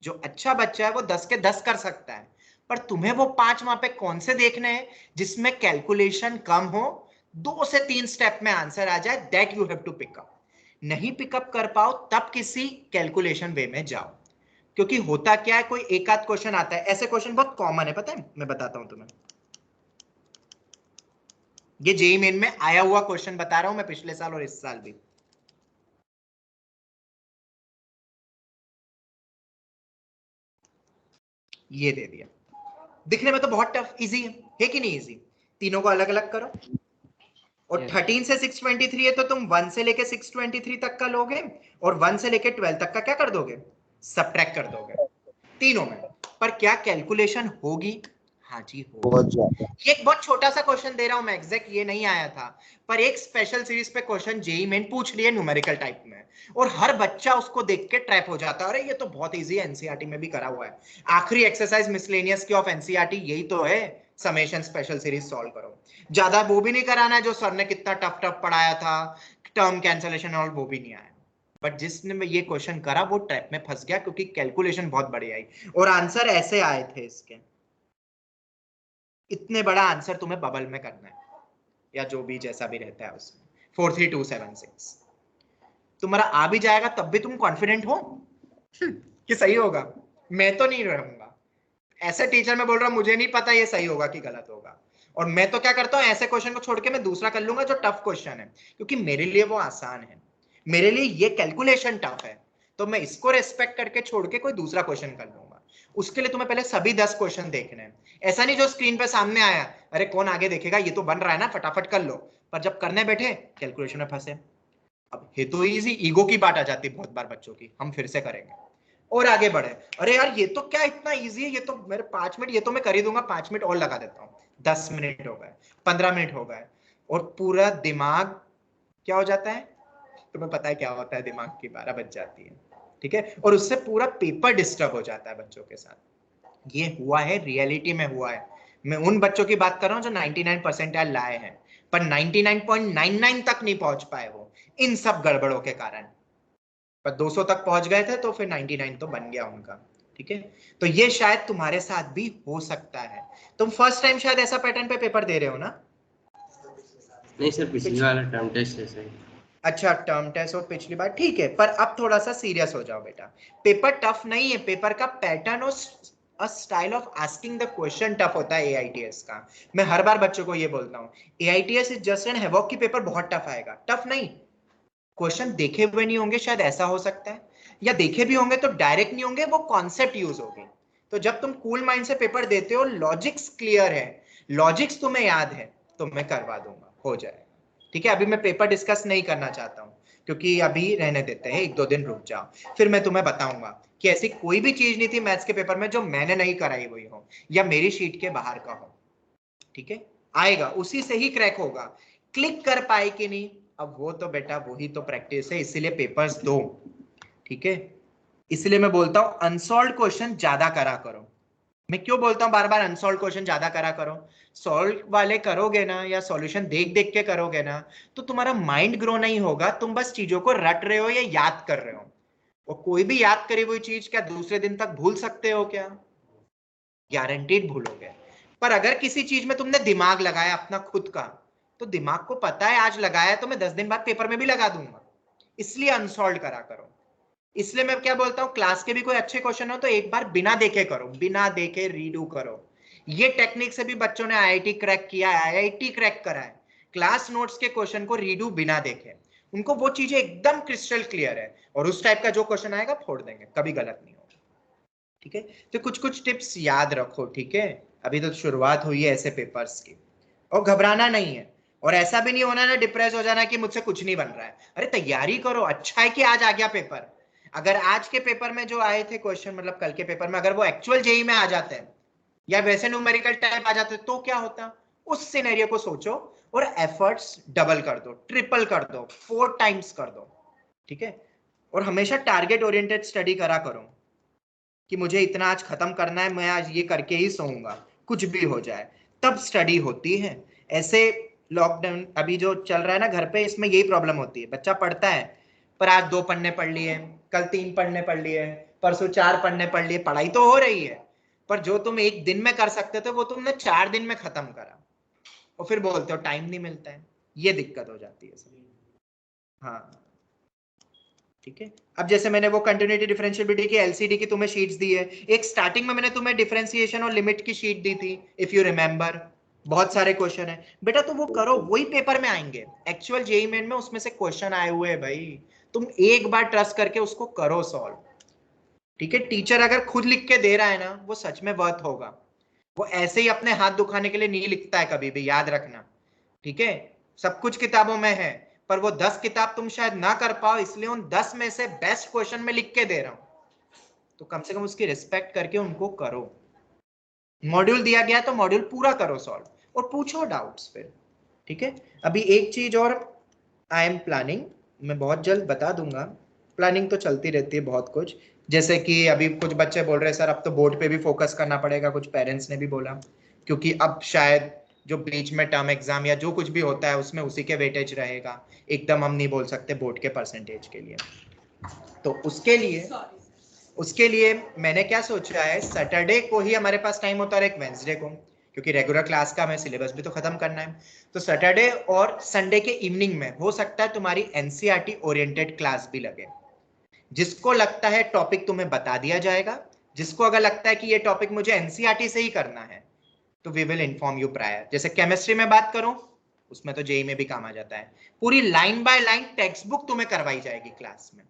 जो अच्छा बच्चा है वो 10 के 10 कर सकता है, पर तुम्हें वो 5 वहां पे कौन से देखने हैं जिसमें कैलकुलेशन कम हो, 2 से 3 स्टेप में आंसर आ जाए, that you have to pick up. नहीं पिकअप कर पाओ तब किसी कैलकुलेशन वे में जाओ, क्योंकि होता क्या है, कोई एक आध क्वेश्चन आता है, ऐसे क्वेश्चन बहुत कॉमन है, पता है, मैं बताता हूं तुम्हें। ये जेईई मेन में आया हुआ क्वेश्चन बता रहा हूं मैं, पिछले साल और इस साल भी। ये दे दिया, दिखने में तो बहुत टफ, इजी है कि नहीं? इजी। तीनों को अलग अलग करो और 13 से 623 है तो तुम 1 से लेके 623 तक का लोगे और 1 से लेके 12 तक का क्या कर दोगे, सबट्रैक्ट कर दोगे तीनों में। पर क्या कैलकुलेशन होगी? हाँ जी होगी। ये एक बहुत छोटा सा क्वेश्चन दे रहा हूं मैं, एग्जैक्ट ये नहीं आया था, पर एक स्पेशल सीरीज पे क्वेश्चन जेईई मेन पूछ लिए न्यूमेरिकल टाइप में, और हर बच्चा उसको देख के ट्रैप हो जाता है, अरे ये तो बहुत इजी है, एनसीईआरटी में भी करा हुआ है। आखिरी एक्सरसाइज मिसलेनियस की ऑफ एनसीईआरटी यही तो है, समेशन स्पेशल सीरीज सॉल्व करो। ज्यादा वो भी नहीं कराना है जो सर ने कितना टफ टफ पढ़ाया था, टर्म कैंसलेशन और वो भी नहीं आया। बट जिसने ये क्वेश्चन करा वो ट्रैप में फंस गया, क्योंकि कैलकुलेशन बहुत बड़ी आई और आंसर ऐसे आए थे इसके। इतने बड़ा आंसर तुम्हें बबल में करना है या जो भी जैसा भी रहता है उसमें 43276 तुम्हारा आ भी जाएगा तब भी तुम कॉन्फिडेंट हो कि सही होगा? मैं तो नहीं रहूंगा ऐसे टीचर, मैं बोल रहा हूं मुझे नहीं पता ये सही होगा कि गलत होगा, और मैं तो क्या करता हूं, ऐसे क्वेश्चन को छोड़ के मैं दूसरा कर लूंगा जो टफ क्वेश्चन है, क्योंकि मेरे लिए वो आसान है, मेरे लिए ये कैलकुलेशन टफ है, तो मैं इसको रेस्पेक्ट करके छोड़ के कोई दूसरा क्वेश्चन कर लूंगा। उसके लिए तुम्हें पहले सभी 10 क्वेश्चन देखने हैं, ऐसा नहीं जो स्क्रीन पे सामने आया अरे कौन आगे देखेगा, ये तो बन रहा है ना फटाफट कर लो, पर जब करने बैठे कैलकुलेशन में फंसे। अब ये तो इजी, ईगो की बात आ जाती है बहुत बार बच्चों की, हम फिर से करेंगे और आगे बढ़े, अरे यार ये तो क्या इतना इजी है, ये तो मेरे 5 मिनट, ये तो मैं कर ही दूंगा, 5 मिनट और लगा देता हूँ, 10 मिनट हो गए, 15 मिनट हो गए, और पूरा दिमाग क्या हो जाता है, तुम्हें पता है क्या होता है, दिमाग की 12 बज जाती है, ठीक है, और उससे पूरा पेपर डिस्टर्ब हो जाता है बच्चों के साथ। ये हुआ है, रियलिटी में हुआ है। मैं उन बच्चों की बात कर रहा हूँ जो 99 परसेंटाइल लाए हैं, पर 99.99 तक नहीं पहुंच पाए वो इन सब गड़बड़ों के कारण, पर 200 तक पहुंच गए थे तो फिर 99 तो बन गया उनका, ठीक है। तो ये शायद तुम्हारे साथ भी हो सकता है। तुम फर्स्ट टाइम शायद ऐसा पैटर्न पे पेपर दे रहे हो ना? नहीं सर, पिछली वाला टर्म टेस्ट है सर। अच्छा, टर्म टेस्ट और पिछली बार ठीक है, पर अब थोड़ा सा सीरियस हो जाओ बेटा। पेपर टफ नहीं है, पेपर का पैटर्न और style of asking the question tough होता है एआईटीएस का। मैं हर बार बच्चों को ये बोलता हूँ, AITS is just an havoc की पेपर बहुत टफ आएगा, टफ नहीं, क्वेश्चन देखे हुए नहीं होंगे शायद, ऐसा हो सकता है, या देखे भी होंगे तो डायरेक्ट नहीं होंगे, वो कॉन्सेप्ट यूज होगी। तो जब तुम कूल माइंड से पेपर देते हो, लॉजिक्स क्लियर है, लॉजिक्स तुम्हें याद है, तो मैं करवा दूंगा, हो जाएगा, ठीक है। अभी मैं पेपर डिस्कस नहीं करना चाहता हूँ, क्योंकि अभी रहने देते हैं, 1-2 दिन रुक जाओ, फिर मैं तुम्हें बताऊंगा कि ऐसी कोई भी चीज नहीं थी मैथ्स के पेपर में जो मैंने नहीं कराई हुई हो या मेरी शीट के बाहर का हो, ठीक है। आएगा, उसी से ही क्रैक होगा, क्लिक कर पाए कि नहीं, अब वो तो बेटा वही तो प्रैक्टिस है, इसीलिए पेपर्स दो, ठीक है। इसलिए मैं बोलता हूं अनसॉल्व क्वेश्चन ज्यादा करा करो। मैं क्यों बोलता हूं बार बार अनसॉल्व क्वेश्चन ज्यादा करा करो? सॉल्व वाले करोगे ना, या सॉल्यूशन देख देख के करोगे ना, तो तुम्हारा माइंड ग्रो नहीं होगा, तुम बस चीजों को रट रहे हो या याद कर रहे हो, और कोई भी याद करी हुई चीज क्या दूसरे दिन तक भूल सकते हो क्या? गारंटीड भूलोगे। पर अगर किसी चीज में तुमने दिमाग लगाया अपना खुद का, तो दिमाग को पता है आज लगाया तो मैं 10 दिन बाद पेपर में भी लगा दूंगा, इसलिए अनसॉल्व करा करो। इसलिए मैं क्या बोलता हूँ, क्लास के भी कोई अच्छे क्वेश्चन हो तो एक बार बिना देखे करो, बिना देखे रीडू करो, ये टेक्निक से भी बच्चों ने आईआईटी क्रैक किया है, आईआईटी क्रैक करा है, क्लास नोट्स के क्वेश्चन को रीडू बिना देखे। उनको वो चीजें एकदम क्रिस्टल क्लियर है और उस टाइप का जो क्वेश्चन आएगा फोड़ देंगे, कभी गलत नहीं होगा। ठीक है, तो कुछ कुछ टिप्स याद रखो। ठीक है, अभी तो शुरुआत हुई है ऐसे पेपर्स की, और घबराना नहीं है, और ऐसा भी नहीं होना ना डिप्रेस हो जाना कि मुझसे कुछ नहीं बन रहा है। अरे तैयारी करो, अच्छा है कि आज आ गया पेपर। अगर आज के पेपर में जो आए थे क्वेश्चन, मतलब कल के पेपर में अगर वो एक्चुअल जेई में आ जाते हैं या वैसे न्यूमेरिकल टाइप आ जाते तो क्या होता, उस सिनेरियो को सोचो और एफर्ट्स डबल कर दो, ट्रिपल कर दो, 4 टाइम्स कर दो। ठीक है, और हमेशा टारगेट ओरिएंटेड स्टडी करा करो कि मुझे इतना आज खत्म करना है, मैं आज ये करके ही सोऊंगा, कुछ भी हो जाए, तब स्टडी होती है। ऐसे लॉकडाउन अभी जो चल रहा है ना घर पे, इसमें यही प्रॉब्लम होती है, बच्चा पढ़ता है पर आज 2 पन्ने पढ़ लिए, कल 3 पन्ने पढ़ लिए, परसों 4 पन्ने पढ़ लिए, पढ़ाई तो हो रही है पर जो तुम एक दिन में कर सकते थे वो तुमने 4 दिन में खत्म करा, और फिर बोलते हो टाइम नहीं मिलता है। ये दिक्कत हो जाती है सर। हाँ ठीक है, अब जैसे मैंने वो कंटिन्यूटी डिफरेंशिएबिलिटी की एलसीडी की तुम्हें शीट्स दी है, एक स्टार्टिंग में मैंने तुम्हें डिफरेंशिएशन और लिमिट की शीट दी थी, इफ यू रिमेंबर। बहुत सारे क्वेश्चन है बेटा, तो वो करो, वही पेपर में आएंगे, एक्चुअल जेईई मेन में उसमें से क्वेश्चन आए हुए हैं भाई, तुम एक बार ट्रस्ट करके उसको करो सॉल्व। ठीक है, टीचर अगर खुद लिख के दे रहा है ना, वो सच में वर्थ होगा। वो ऐसे ही अपने हाथ दुखाने के लिए नहीं लिखता है कभी भी, याद रखना। ठीक है, सब कुछ किताबों में है, पर वो 10 किताब तुम शायद ना कर पाओ, इसलिए उन 10 में से बेस्ट क्वेश्चन में लिख के दे रहा हूं, तो कम से कम उसकी रिस्पेक्ट करके उनको करो। मॉड्यूल दिया गया तो मॉड्यूल पूरा करो सॉल्व, और पूछो डाउट्स फिर। ठीक है, अभी एक चीज और आई एम प्लानिंग, मैं बहुत जल्द बता दूंगा, प्लानिंग तो चलती रहती है बहुत कुछ। जैसे कि अभी कुछ बच्चे बोल रहे हैं सर अब तो बोर्ड पे भी फोकस करना पड़ेगा, कुछ पेरेंट्स ने भी बोला, क्योंकि अब शायद जो बीच में टर्म एग्जाम या जो कुछ भी होता है उसमें उसी के वेटेज रहेगा, एकदम हम नहीं बोल सकते बोर्ड के परसेंटेज के लिए। तो उसके लिए मैंने क्या सोचा है, सैटरडे को ही हमारे पास टाइम होता है, एक वेंसडे को, क्योंकि रेगुलर क्लास का हमें सिलेबस भी तो खत्म करना है। तो सैटरडे और संडे के इवनिंग में हो सकता है तुम्हारी एनसीईआरटी ओरिएंटेड क्लास भी लगे। जिसको लगता है टॉपिक तुम्हें बता दिया जाएगा, जिसको अगर लगता है कि ये टॉपिक मुझे एनसीईआरटी से ही करना है तो we will inform you prior. जैसे केमिस्ट्री में बात करूं, उसमें तो जेईई में भी काम आ जाता है, पूरी line by line text book तुम्हें करवाई जाएगी क्लास में,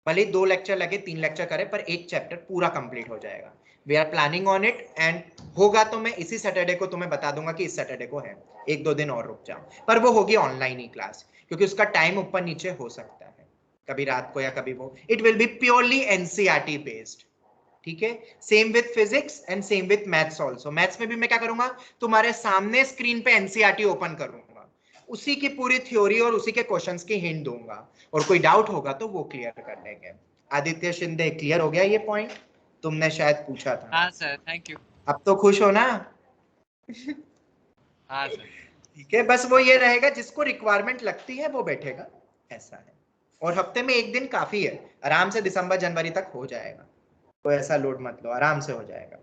भले 2 लेक्चर लगे 3 लेक्चर करे, पर एक चैप्टर पूरा कंप्लीट हो जाएगा। We are planning on it, and होगा तो मैं इसी सैटरडे को तुम्हें बता दूंगा कि इस सैटरडे को है, 1-2 दिन और रुक जाओ, पर वो होगी ऑनलाइन ही क्लास, क्योंकि उसका टाइम ऊपर नीचे हो सकता है, कभी रात को या कभी वो, it will be purely NCERT based. ठीक है, same with physics and same with maths also. Maths में भी मैं क्या करूंगा, तुम्हारे सामने स्क्रीन पे एनसीईआरटी ओपन करूंगा, उसी की पूरी थ्योरी और उसी के क्वेश्चंस की हिंट दूंगा, और कोई डाउट होगा तो वो क्लियर कर लेंगे। आदित्य शिंदे, क्लियर हो गया ये पॉइंट? तुमने शायद पूछा था। हाँ सर, थैंक यू। अब तो खुश हो ना? हाँ सर। ठीक है, बस वो ये रहेगा जिसको रिक्वायरमेंट लगती है वो बैठेगा, ऐसा है। और हफ्ते में 1 दिन काफी है, आराम से दिसंबर जनवरी तक हो जाएगा, कोई ऐसा लोड मत लो, आराम से हो जाएगा।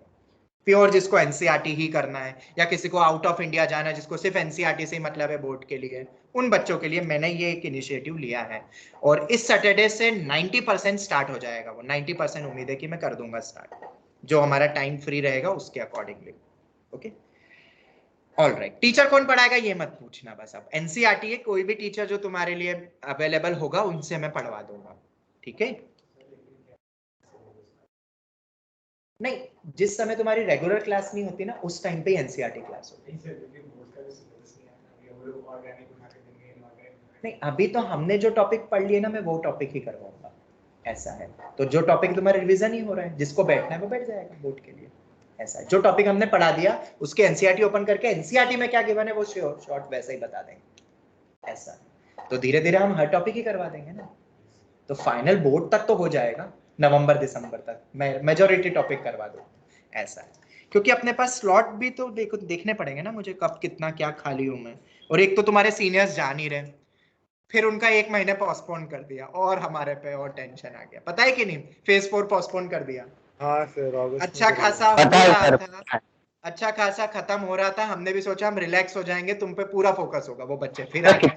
प्योर जिसको एनसीईआरटी ही करना है, या किसी को आउट ऑफ इंडिया जाना है जिसको सिर्फ एनसीईआरटी से ही मतलब है बोर्ड के लिए, उन बच्चों के लिए मैंने ये एक इनिशिएटिव लिया है। और इस सैटरडे से 90% स्टार्ट हो जाएगा वो, 90% उम्मीद है कि मैं कर दूंगा स्टार्ट, जो हमारा टाइम फ्री रहेगा उसके अकॉर्डिंगली। Okay, alright. टीचर कौन पढ़ाएगा ये मत पूछना, बस अब एनसीईआरटी है, कोई भी टीचर जो तुम्हारे लिए अवेलेबल होगा उनसे मैं पढ़वा दूंगा। ठीक है, नहीं, जिस समय तुम्हारी रेगुलर क्लास नहीं होती ना, उस टाइम पे एनसीईआरटी क्लास होती है। नहीं, अभी तो हमने जो टॉपिक पढ़ लिए ना, मैं वो टॉपिक ही करवाऊंगा, ऐसा है। तो जो टॉपिक तुम्हारा रिवीजन ही हो रहा है, जिसको बैठना है वो बैठ जाएगा बोर्ड के लिए, ऐसा है। जो टॉपिक हमने पढ़ा दिया उसके एनसीईआरटी ओपन करके एनसीईआरटी में क्या गिवन है वो शॉर्ट वैसे ही बता देंगे, ऐसा है। तो धीरे धीरे हम हर टॉपिक ही करवा देंगे ना, तो फाइनल बोर्ड तक तो हो जाएगा, नवंबर दिसंबर तक मैं मेजॉरिटी टॉपिक करवा दूँ, ऐसा है। क्योंकि अपने पास स्लॉट भी तो देखने पड़ेंगे ना मुझे, कब कितना क्या खाली हूँ मैं। और एक तो तुम्हारे सीनियर्स जान ही रहे, फिर उनका 1 महीने पोस्टपोन कर दिया, और हमारे पे और टेंशन आ गया, पता है कि नहीं, फेज 4 पोस्टपोन कर दिया। हाँ सर, अच्छा खासा हो रहा था, अच्छा खासा खत्म हो रहा था, हमने भी सोचा हम रिलैक्स हो जाएंगे, तुम पे पूरा फोकस होगा, वो बच्चे फिर आ गए,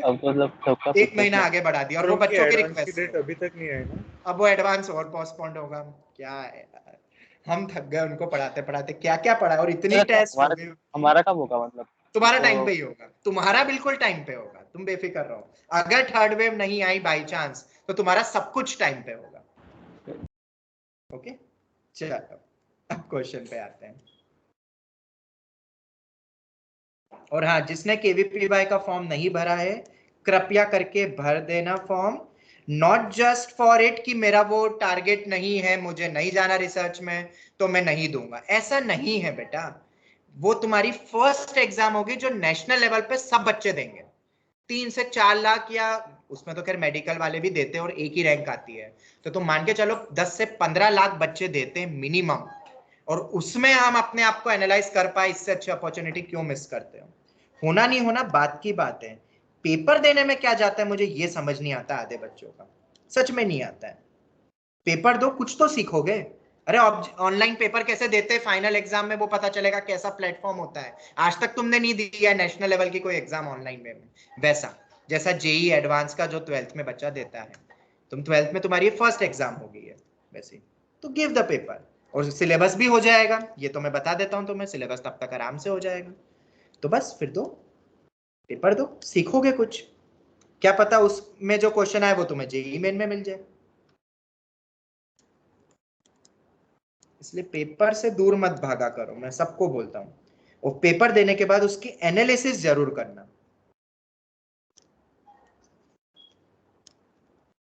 अब मतलब 1 महीना आगे बढ़ा दिया, और वो बच्चों की रिक्वेस्ट, डेट अभी तक नहीं आई ना। अब वो एडवांस और पोस्टपोन होगा, क्या है यार। हम थक गए उनको पढ़ाते पढ़ाते, क्या क्या पढ़ा और इतनी टेस्ट हो गई। हमारा कब होगा मतलब? तुम्हारा तो- टाइम पे ही होगा, तुम्हारा बिल्कुल टाइम पे होगा, तुम बेफिक्र रहो। अगर थर्ड वेव नहीं आई बाई चांस तो तुम्हारा सब कुछ टाइम पे होगा। ओके चलो अब क्वेश्चन पे आते हैं। और हाँ, जिसने केवीपीवाई का फॉर्म नहीं भरा है कृपया करके भर देना form. Not just for it कि मेरा वो टारगेट नहीं है, मुझे नहीं जाना रिसर्च में तो मैं नहीं दूंगा, ऐसा नहीं है बेटा। वो तुम्हारी फर्स्ट एग्जाम होगी जो नेशनल लेवल पे सब बच्चे देंगे। 3 से 4 लाख, या उसमें तो खैर मेडिकल वाले भी देते हैं और एक ही रैंक आती है, तो तुम मान के चलो 10 से 15 लाख बच्चे देते हैं मिनिमम, और उसमें हम अपने आप को एनालाइज कर पाए, इससे अच्छी अपॉर्चुनिटी क्यों मिस करते हो। होना नहीं होना बात की बात है, पेपर देने में क्या जाता है मुझे ये समझ नहीं आता आधे बच्चों का, सच में नहीं आता है। पेपर दो, कुछ तो सीखोगे। अरे ऑनलाइन पेपर कैसे देते हैं फाइनल एग्जाम में, वो पता चलेगा कैसा प्लेटफॉर्म होता है। आज तक तुमने नहीं दिया है नेशनल लेवल की कोई एग्जाम ऑनलाइन में, वैसा जैसा जेई एडवांस का जो 12th में बच्चा देता है, तुम 12th में तुम्हारी फर्स्ट एग्जाम हो गई है वैसे, तो गिव द पेपर। और सिलेबस भी हो जाएगा, ये तो मैं बता देता हूं तुम्हें, सिलेबस तब तक आराम से हो जाएगा। तो बस फिर दो, पेपर दो, सीखोगे कुछ, क्या पता उसमें जो क्वेश्चन आए वो तुम्हें जेई मेन में मिल जाए। इसलिए पेपर से दूर मत भागा करो, मैं सबको बोलता हूं। और पेपर देने के बाद उसकी एनालिसिस जरूर करना,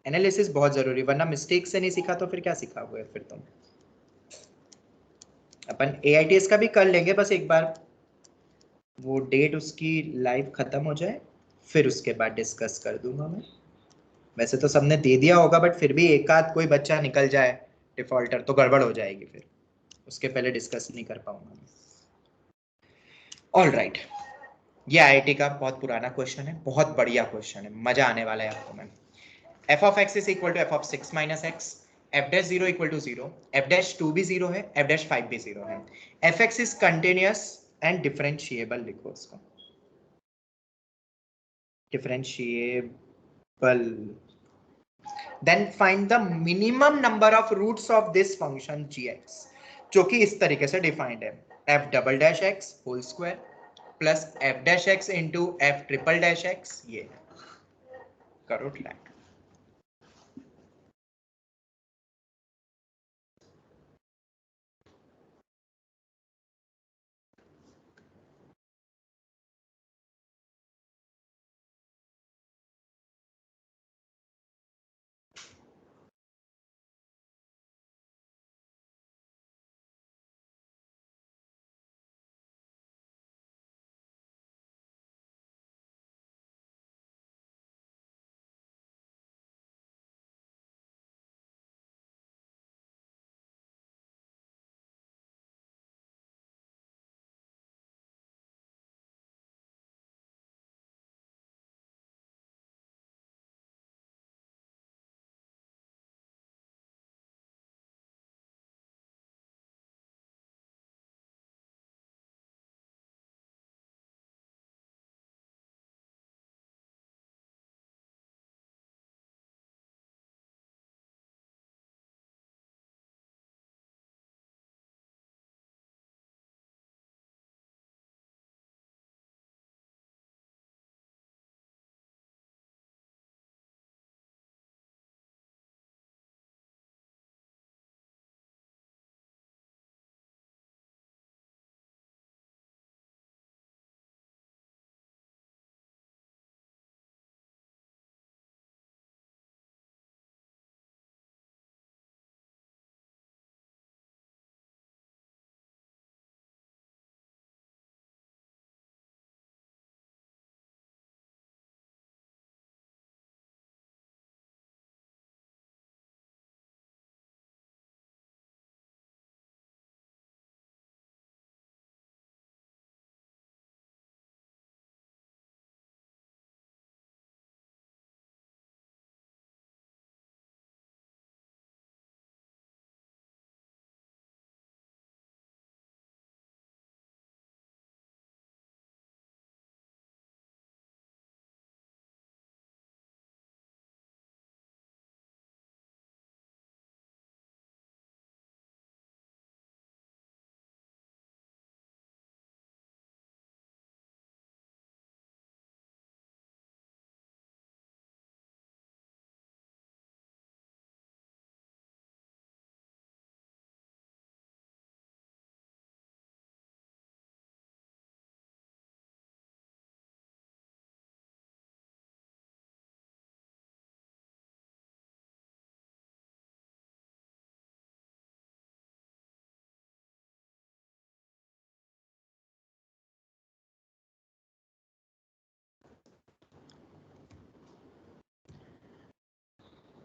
एनालिसिस बहुत जरूरी, वरना मिस्टेक से नहीं सीखा तो फिर क्या सीखा हुआ है फिर तुम। अपन एआईटीएस का भी कर लेंगे, बस एक बार वो डेट उसकी लाइव खत्म हो जाए फिर उसके बाद डिस्कस कर दूंगा मैं। वैसे तो सबने दे दिया होगा, बट फिर भी एक आध कोई बच्चा निकल जाए डिफॉल्टर तो गड़बड़ हो जाएगी, फिर उसके पहले डिस्कस नहीं कर पाऊंगा। ऑल राइट, ये आईआईटी का बहुत पुराना क्वेश्चन है, बहुत बढ़िया क्वेश्चन है, मजा आने वाला है आपको। मैं f of x is equal to f of 6 minus x, f dash 0 equal to 0, f dash 2 भी 0 है, f dash 5 भी 0 है, fx is continuous and differentiable, लिखो उसको differentiable। then find the minimum number of roots of this function gx, जो कि इस तरीके से डिफाइंड है, f double dash x whole square plus f dash x into f triple dash x, ये करो ट्रैक।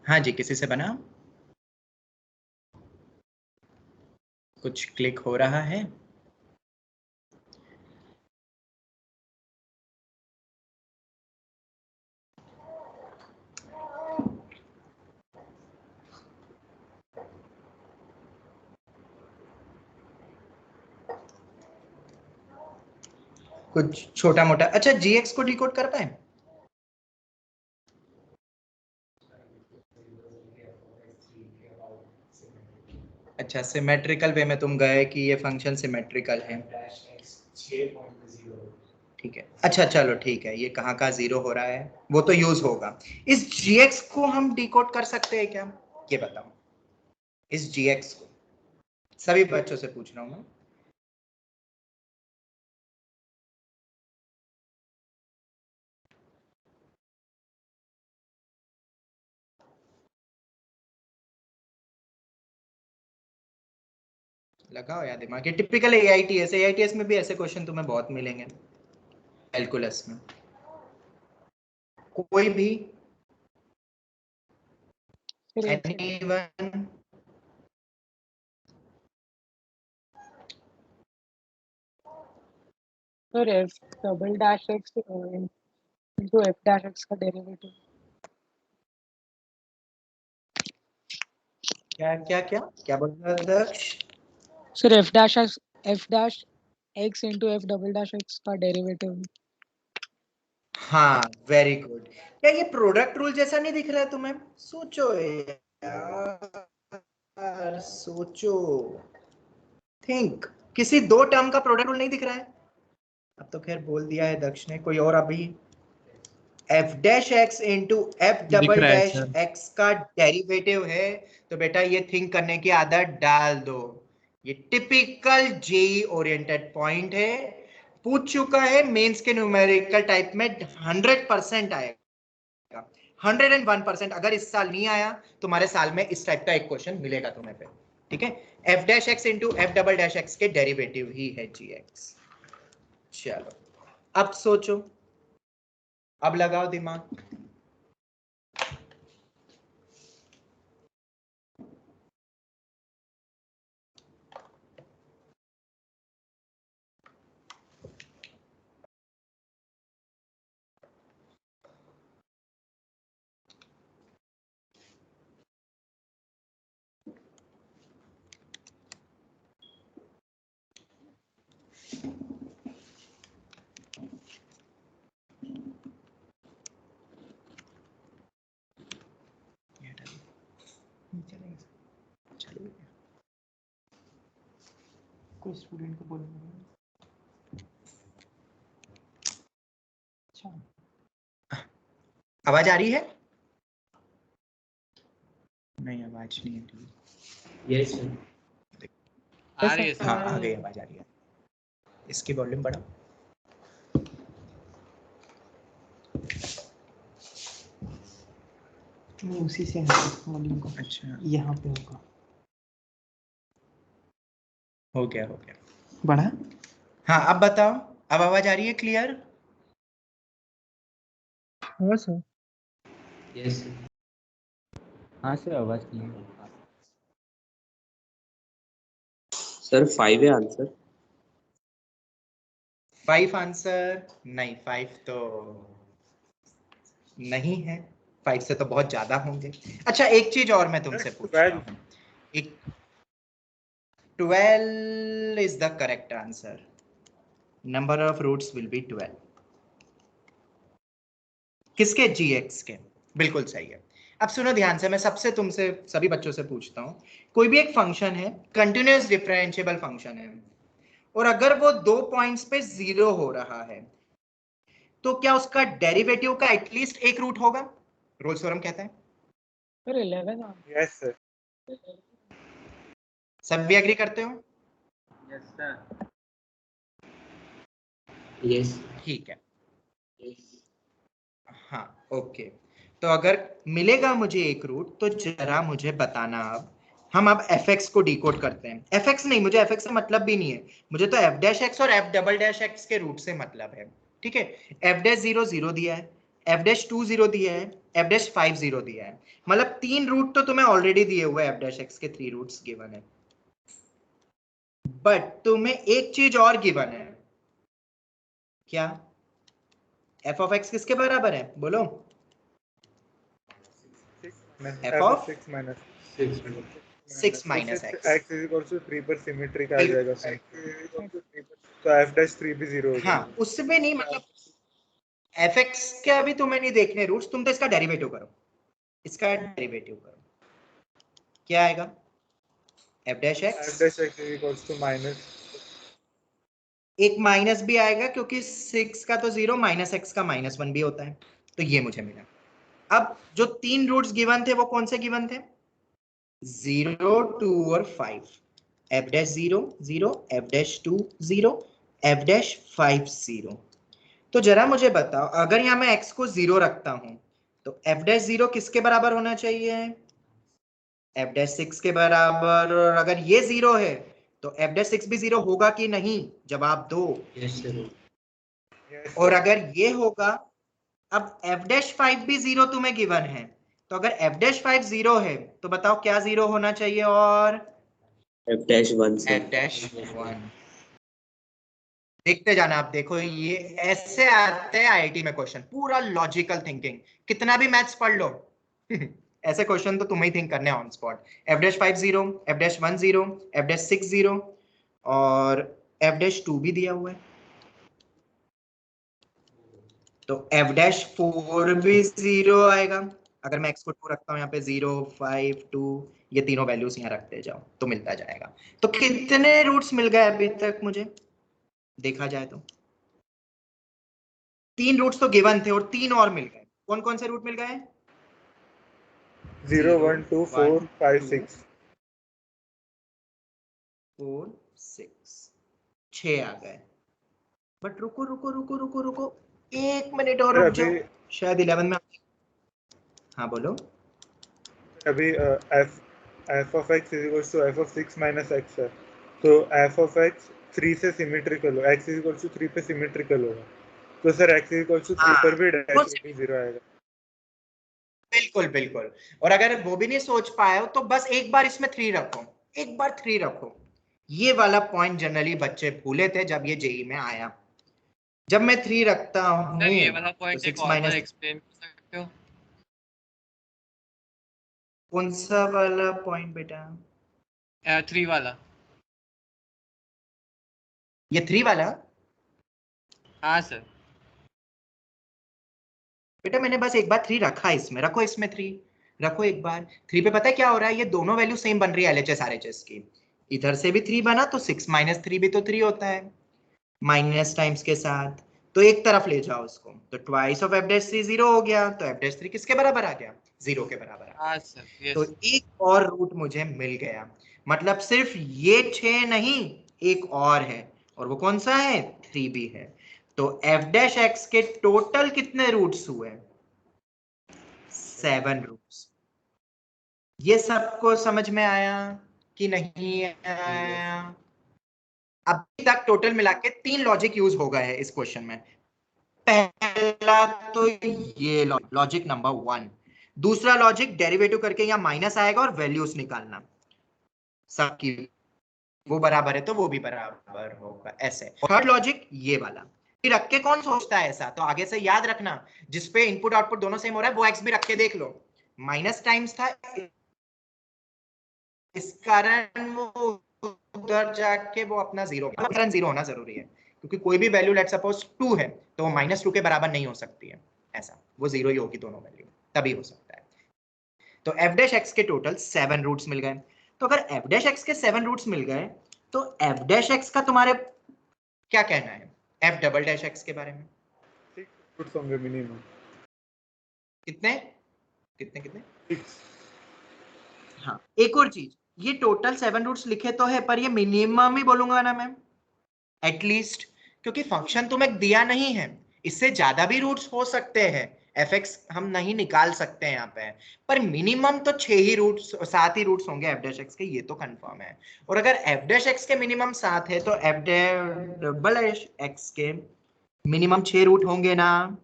हाँ जी, किसी से बना? कुछ क्लिक हो रहा है? कुछ छोटा मोटा। अच्छा, जीएक्स को डिकोड कर पाए? अच्छा, सिमेट्रिकल वे में तुम गए कि ये फंक्शन सिमेट्रिकल है। ठीक है, अच्छा चलो ठीक है, ये कहाँ का जीरो हो रहा है वो तो यूज होगा। इस जीएक्स को हम डिकोड कर सकते हैं क्या, ये बताओ। इस जीएक्स को सभी बच्चों से पूछ रहा हूं मैं। लगाओ यार दिमाग, ये टिपिकल एआईटीएस में भी ऐसे क्वेश्चन तुम्हें बहुत मिलेंगे कैलकुलस में। कोई भी anyone? Sir F double dash X into F dash X का डेरिवेटिव। क्या क्या क्या क्या बोल रहा है Daksh? Sir F dash X into F double dash X का डेरिवेटिव। हाँ, वेरी गुड। क्या ये प्रोडक्ट रूल जैसा नहीं दिख रहा है तुम्हें? सोचो यार, सोचो, थिंक। किसी दो टर्म का प्रोडक्ट रूल नहीं दिख रहा है? अब तो खैर बोल दिया है दक्ष ने, कोई और अभी? F dash X into F double dash X का डेरिवेटिव है, तो बेटा ये थिंक करने की आदत डाल दो। ये टिपिकल जेई ओरिएंटेड पॉइंट है, पूछ चुका है मेंस के न्यूमेरिकल टाइप में, 100% आएगा, 101%। अगर इस साल नहीं आया तुम्हारे साल में इस टाइप का एक क्वेश्चन मिलेगा तुम्हें पे। ठीक है, f dash X into F double dash x के डेरिवेटिव ही है जी एक्स। चलो अब सोचो, अब लगाओ दिमाग। कोई स्टूडेंट को बोलना। आवाज आ रही है? नहीं, आवाज नहीं आ रही। Yes sir. आ रही है हाँ, सर। आ गई, आवाज आ रही है। इसकी वॉल्यूम बढ़ाओ। उसी से वॉल्यूम को अच्छा, यहाँ पे होगा। हो गया हो गया। बढ़ा? हाँ, अब बताओ, अब आवाज आ रही है क्लियर? हाँ सर। Yes sir. हाँ सर, आवाज नहीं है। सर 5 है आंसर। 5 आंसर? नहीं, 5 तो नहीं है, 5 से तो बहुत ज्यादा होंगे। अच्छा, एक चीज और मैं तुमसे पूछता हूँ। 12 is the correct answer. Number of roots will be 12. किसके? gx के। बिल्कुल सही है। अब सुनो ध्यान से, मैं सबसे तुमसे सभी बच्चों से पूछता हूँ, कोई भी एक फंक्शन है, कंटिन्यूअस डिफरेंशिएबल फंक्शन है, और अगर वो 2 पॉइंट्स पे 0 हो रहा है, तो क्या उसका डेरिवेटिव का एटलीस्ट एक रूट होगा? रोल्स थ्योरम कहता है। सर 11। Yes sir. सब भी एग्री करते हो? Yes sir. यस। ठीक है, हाँ ओके। तो अगर मिलेगा मुझे एक रूट, तो जरा मुझे बताना। अब fx को डिकोड करते हैं। fx नहीं, मुझे fx से मतलब भी नहीं है, मुझे तो f डैश x और f डबल डैश x के रूट से मतलब है। ठीक है, f डैश 0 0 दिया है, f डैश 2 0 दिया है, एफ डैश 5 0 दिया है, मतलब 3 रूट तो तुम्हें ऑलरेडी दिए हुए एफ डैश एक्स के 3 रूट्स गिवन है, बट तुम्हें एक चीज और गिवन है, क्या? एफ ऑफ एक्स किसके बराबर है बोलो? F of 6 minus 6 minus x. x is equal to 3 पर सिमेट्री का आ जाएगा, तो f डैश 3 भी 0 हो जाएगा। हाँ, उसमें नहीं, मतलब एफ एक्स के अभी तुम्हें नहीं देखने रूट्स, तुम तो इसका डेरिवेटिव करो, इसका डेरिवेटिव करो, क्या आएगा? F dash x is equal to minus, एक माइनस भी आएगा क्योंकि 6 का तो 0 माइनस एक्स का -1 भी होता है, तो ये मुझे मिला। अब जो 3 रूट्स गिवन थे वो कौन से गिवन थे? 0 2 और 5, F dash 0 0, f dash 2 0, f dash 5 0। तो जरा मुझे बताओ, अगर यहां मैं x को 0 रखता हूं तो एफ डैश 0 किसके बराबर होना चाहिए? एफ डैश 6 के बराबर। और अगर ये 0 है तो एफ डैश 6 भी 0 होगा कि नहीं? जवाब दो। और अगर ये होगा, अब एफ डैश 5 भी 0 तुम्हें गिवन है, तो अगर एफ डैश 5 0 है तो बताओ क्या 0 होना चाहिए? और एफ डैश 1 एफ डैश 1। देखते जाना आप, देखो ये ऐसे आते हैं आईआईटी में क्वेश्चन, पूरा लॉजिकल थिंकिंग, कितना भी मैथ्स पढ़ लो ऐसे क्वेश्चन तो तुम्हें ही थिंक करने on spot. F dash 5 0, f dash 1 0, f dash 6 0 और एफ डैश 2 भी दिया हुआ है, तो एफ डैश 4 भी 0 आएगा। अगर मैं x को 2 रखता हूँ यहाँ पे 0 5 2, ये तीनों वैल्यूज यहाँ रखते जाओ तो मिलता जाएगा। तो कितने रूट्स मिल गए अभी तक मुझे देखा जाए तो? 3 रूट्स तो गिवन थे और 3 और मिल गए। कौन कौन से रूट मिल गए? 0 1 2 4 5 6 4 6 6 आ गए। बट रुको रुको रुको रुको रुको, 1 मिनट और रुक जाओ, शायद 11 में। हाँ बोलो। अभी f of x is equal to f of 6 minus x है, तो f of x 3 से सिमेट्रिकल हो, x is equal to 3 पे सिमेट्रिकल होगा, तो sir x is equal to 3 पर भी डैश 0 आएगा। बिल्कुल बिल्कुल। और अगर वो भी नहीं सोच पाए हो तो बस एक बार इसमें 3 रखो, एक बार 3 रखो। ये वाला पॉइंट जनरली बच्चे भूले थे जब ये जेई में आया। जब मैं 3 रखता हूँ ये वाला पॉइंट एक और बार एक्सप्लेन कर सकते हो? कौन सा वाला पॉइंट बेटा? 3 वाला। ये 3 वाला? हाँ सर। बेटा मैंने बस एक बार 3 रखा, इसमें रखो, इसमें 3 रखो एक बार। 3 पे पता है क्या हो रहा है? ये दोनों वैल्यू सेम बन रही है एलएचएस आरएचएस की। इधर से भी 3 बना तो 6 - 3 भी तो 3 होता है, माइनस टाइम्स के साथ, तो एक तरफ ले जाओ उसको, तो ट्वाइस ऑफ एफ डैश 3 0 हो गया, तो एफ डैश 3 किसके बराबर आ गया? 0 के बराबर आ गया। तो एक और रूट मुझे मिल गया, मतलब सिर्फ ये 6 नहीं, एक और है, और वो कौन सा है? 3 भी है। तो एफ डैश एक्स के टोटल कितने रूट्स हुए? 7 रूट्स। ये सबको समझ में आया कि नहीं आया? अभी तक टोटल मिला के 3 लॉजिक यूज हो गए हैं इस क्वेश्चन में। पहला तो ये लॉजिक नंबर 1, दूसरा लॉजिक डेरिवेटिव करके यहाँ माइनस आएगा और वैल्यूज निकालना, सबकी वो बराबर है तो वो भी बराबर होगा, ऐसे। थर्ड लॉजिक ये वाला, रख के कौन सोचता है ऐसा? तो आगे से याद रखना, जिसपे इनपुट आउटपुट दोनों सेम हो रहा है वो एक्स भी रख के देख लो, माइनस टाइम्स था, इस कारण वो उधर जाके वो अपना 0 होना जरूरी है, क्योंकि कोई भी वैल्यू लेट सपोज 2 है तो वो -2 के बराबर नहीं हो सकती है, ऐसा वो 0 ही होगी दोनों वैल्यू, तभी हो सकता है। तो एफ डैश एक्स के टोटल 7 रूट्स मिल गए। तो अगर एफ डैश एक्स के 7 रूट्स मिल गए तो एफ डैश एक्स का तुम्हारे क्या कहना है एफ डबल डैश एक्स के बारे में? रूट्स होंगे मिनिमम। कितने कितने कितने? 6। हाँ, एक और चीज, ये टोटल 7 रूट्स लिखे तो है, पर ये मिनिमम ही बोलूंगा ना मैं, एटलीस्ट, क्योंकि फंक्शन तुम्हें दिया नहीं है, इससे ज्यादा भी रूट्स हो सकते हैं, fx हम नहीं निकाल सकते हैं यहाँ पे, पर मिनिमम तो 6 ही रूट्स, 7 ही रूट्स होंगे एफ डैश एक्स के, ये तो कंफर्म है। और अगर एफ डैश एक्स के मिनिमम 7 है तो एफ डबल एक्स के मिनिमम 6 रूट होंगे ना?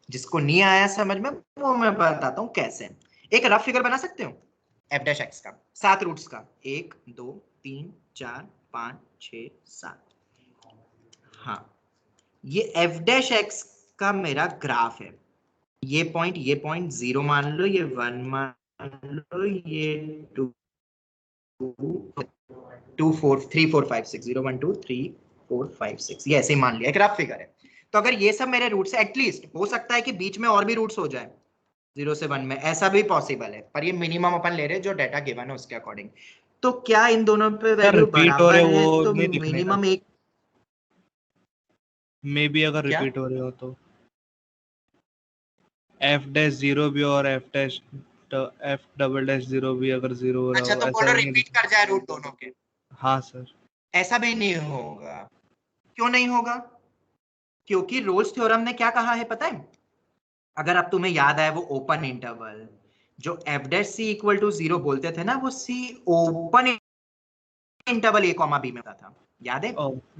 जिसको नहीं आया समझ में वो मैं बताता हूँ कैसे। एक रफ फिगर बना सकते हो एफ डैश एक्स का 7 रूट्स का, 1 2 3 4 5 6 7। हाँ, ये एफ डैश एक्स का मेरा ग्राफ है। ये पॉइंट 0 मान लो, ये 1 मान लो, ये 2 2 4 3 4 5 6 0 1 2 3 4 5 6, ये ऐसे ही मान लिया, एक रफ फिगर है। तो अगर ये सब मेरे रूट्स, एटलीस्ट हो सकता है कि बीच में और भी रूट्स हो जाए 0 से 1 में, ऐसा भी पॉसिबल है, पर ये मिनिमम अपन ले रहे हैं जो डाटा गिवन है उसके अकॉर्डिंग। तो क्या इन दोनों पे वैल्यू बराबर है? तो मिनिमम एक मे बी अगर क्या? रिपीट हो रहे हो तो एफ डैश 0 भी और एफ डबल डैश 0 भी अगर 0 हो रहा अच्छा, हो, तो ऐसा बोलो नहीं रिपीट कर जाए रूट दोनों के। हाँ सर। ऐसा भी नहीं होगा। क्यों नहीं होगा? क्योंकि रोल्स थ्योरम ने क्या कहा है पता है? अगर अब तुम्हें याद आए वो ओपन इंटरवल जो f dash c equal to 0 बोलते थे ना, वो c open interval a comma b में होता था, याद है?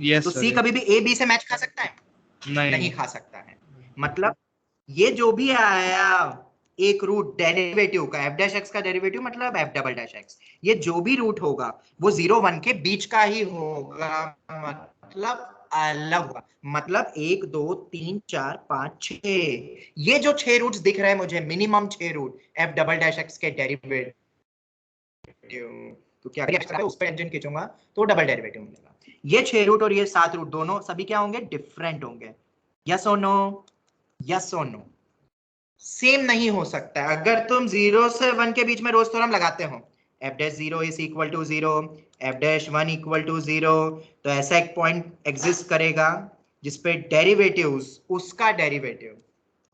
यस तो सर, सी कभी भी ए बी से मैच खा सकता है? नहीं खा सकता है। मतलब ये जो भी आया एक रूट डेरिवेटिव का, एफ डैश एक्स का डेरिवेटिव मतलब एफ डबल डैश एक्स, ये जो भी रूट होगा वो 0 1 के बीच का ही होगा, मतलब अलग होगा। मतलब 1 2 3 4 5 6, ये जो 6 रूट्स दिख रहे हैं मुझे, minimum 6 root f double dash x के डेरिवेटिव, क्योंकि अगर उस पर टेंजेंट खींचूंगा तो डबल डेरिवेटिव मिलेगा। ये 6 रूट और ये 7 रूट दोनों सभी क्या होंगे? डिफरेंट होंगे। यस और नो? यस और नो? सेम नहीं हो सकता है। अगर तुम 0 से 1 के बीच में रोल्स थ्योरम लगाते हो, f dash 0 is equal to 0, f dash 1 equal to 0, तो ऐसा एक पॉइंट एग्जिस्ट करेगा जिसपे डेरिवेटिव्स, उसका डेरिवेटिव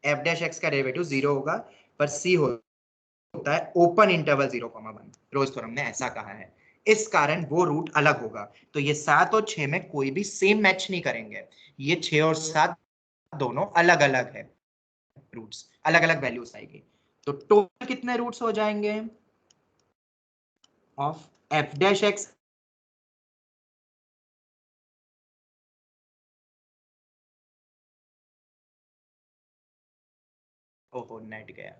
एफ डैश एक्स का डेरिवेटिव 0 होगा, पर सी होता है ओपन इंटरवल 0,1। रोल्स थ्योरम ने ऐसा कहा है, इस कारण वो रूट अलग होगा। तो ये 7 और 6 में कोई भी सेम मैच नहीं करेंगे, ये 6 और 7 दोनों अलग अलग है रूट्स, अलग अलग वैल्यूज आएगी। तो टोटल कितने रूट्स हो जाएंगे ऑफ एफ डैश एक्स? ओहो, नेट गया।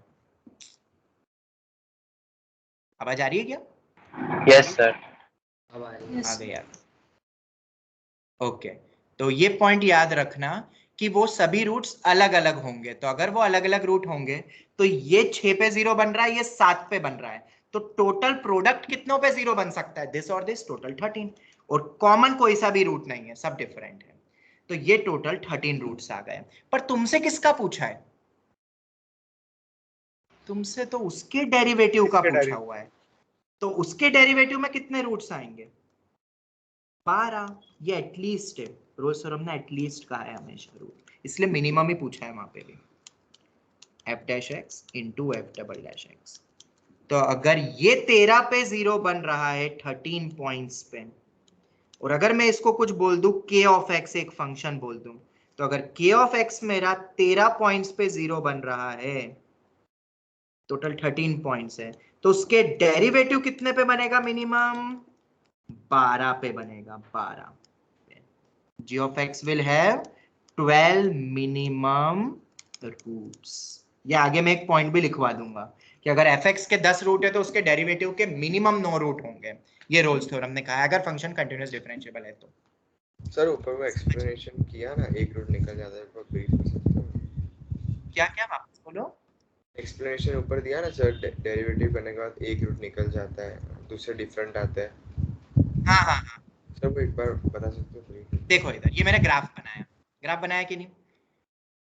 आवाज आ रही है क्या? Yes sir. अब आ रही है। आ गया। ओके, तो ये पॉइंट याद रखना कि वो सभी रूट्स अलग अलग होंगे। तो अगर वो अलग अलग रूट होंगे तो ये 6 पे 0 बन रहा है, ये 7 पे बन रहा है, तो टोटल प्रोडक्ट कितनों पे 0 बन सकता है? दिस और दिस, टोटल 13। और कॉमन कोई सा भी रूट नहीं है, सब डिफरेंट है। तो ये टोटल 13 रूट्स आ गए। पर तुमसे किसका पूछा है? तुमसे तो उसके डेरिवेटिव का पूछा हुआ है। तो उसके डेरिवेटिव में कितने रूट्स आएंगे? 12। ये एटलीस्ट है, रोल्स थ्योरम ने एटलीस्ट कहा है हमेशा रूट, इसलिए मिनिमम ही पूछा है वहां पे भी, F dash X into F double dash x. तो अगर ये 13 पे 0 बन रहा है 13 पॉइंट्स पे, और अगर मैं इसको कुछ बोल दूं k ऑफ x, एक फंक्शन बोल दूं, तो अगर k ऑफ x मेरा 13 पॉइंट्स पे 0 बन रहा है, टोटल 13 पॉइंट्स है, तो उसके डेरिवेटिव कितने पे बनेगा? मिनिमम 12 पे बनेगा, 12। g of x will have 12 minimum roots। ये आगे मैं एक पॉइंट भी लिखवा दूंगा कि अगर fx के 10 रूट है तो उसके डेरिवेटिव के मिनिमम 9 रूट होंगे। ये रोल्स थ्योरम ने कहा है, अगर फंक्शन कंटीन्यूअस डिफरेंशिएबल है तो। सर ऊपर वो एक्सप्लेनेशन किया ना, एक रूट निकल जाता है, बहुत ब्रीफ कर सकते हो? क्या क्या वापस बोलो। एक्सप्लेनेशन ऊपर दिया ना सर, डेरिवेटिव करने के बाद एक रूट निकल जाता है, दूसरे डिफरेंट आता है। हाँ हाँ हाँ, सर वो एक बार बता सकते हो प्लीज? देखो इधर ये मैंने ग्राफ बनाया कि नहीं?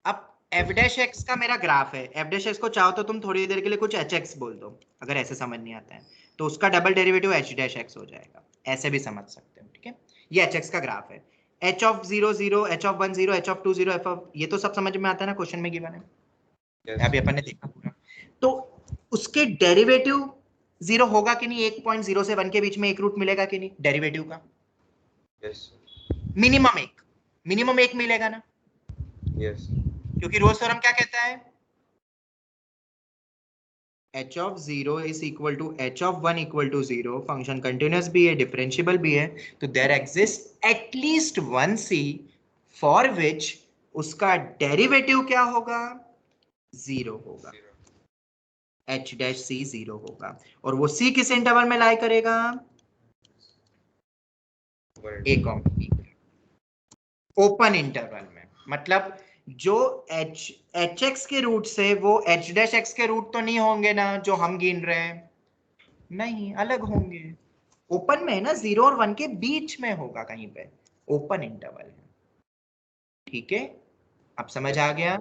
अब एफ डैश एक्स का मेरा ग्राफ है। एफ डैश एक्स को चाहो तो तुम थोड़ी देर के लिए कुछ एच एक्स बोल दो, अगर ऐसे समझ नहीं आता है तो उसका double derivative H dash x हो जाएगा, ऐसे भी समझ सकते हो, ठीक है? ये एच एक्स का ग्राफ है। H of 0 0, H of 1 0, H of 2 0, F of, ये तो सब समझ में आता है ना, क्वेश्चन में गिवन है। Yes. अभी अपन ने देखा पूरा। तो उसके डेरिवेटिव 0 होगा कि नहीं? 1.0 से 1 के बीच में एक रूट मिलेगा कि नहीं डेरिवेटिव का? यस मिनिमम एक मिलेगा ना? यस, क्योंकि रोल्स थ्योरम क्या कहता है? h of 0 is equal to h of 1 equal to 0, function continuous भी है, डिफरेंशिएबल भी है, तो there exist at least one c for which उसका डेरिवेटिव क्या होगा? 0 होगा, h डैश c 0 होगा। और वो c किस इंटरवल में लाई करेगा? a comma b, open interval में। मतलब जो एच एक्स के रूट से वो एच डैश एक्स के रूट तो नहीं होंगे ना जो हम गिन रहे हैं, नहीं, अलग होंगे। ओपन में है ना, 0 और 1 के बीच में होगा कहीं पे, ओपन इंटरवल है। ठीक है, अब समझ आ गया?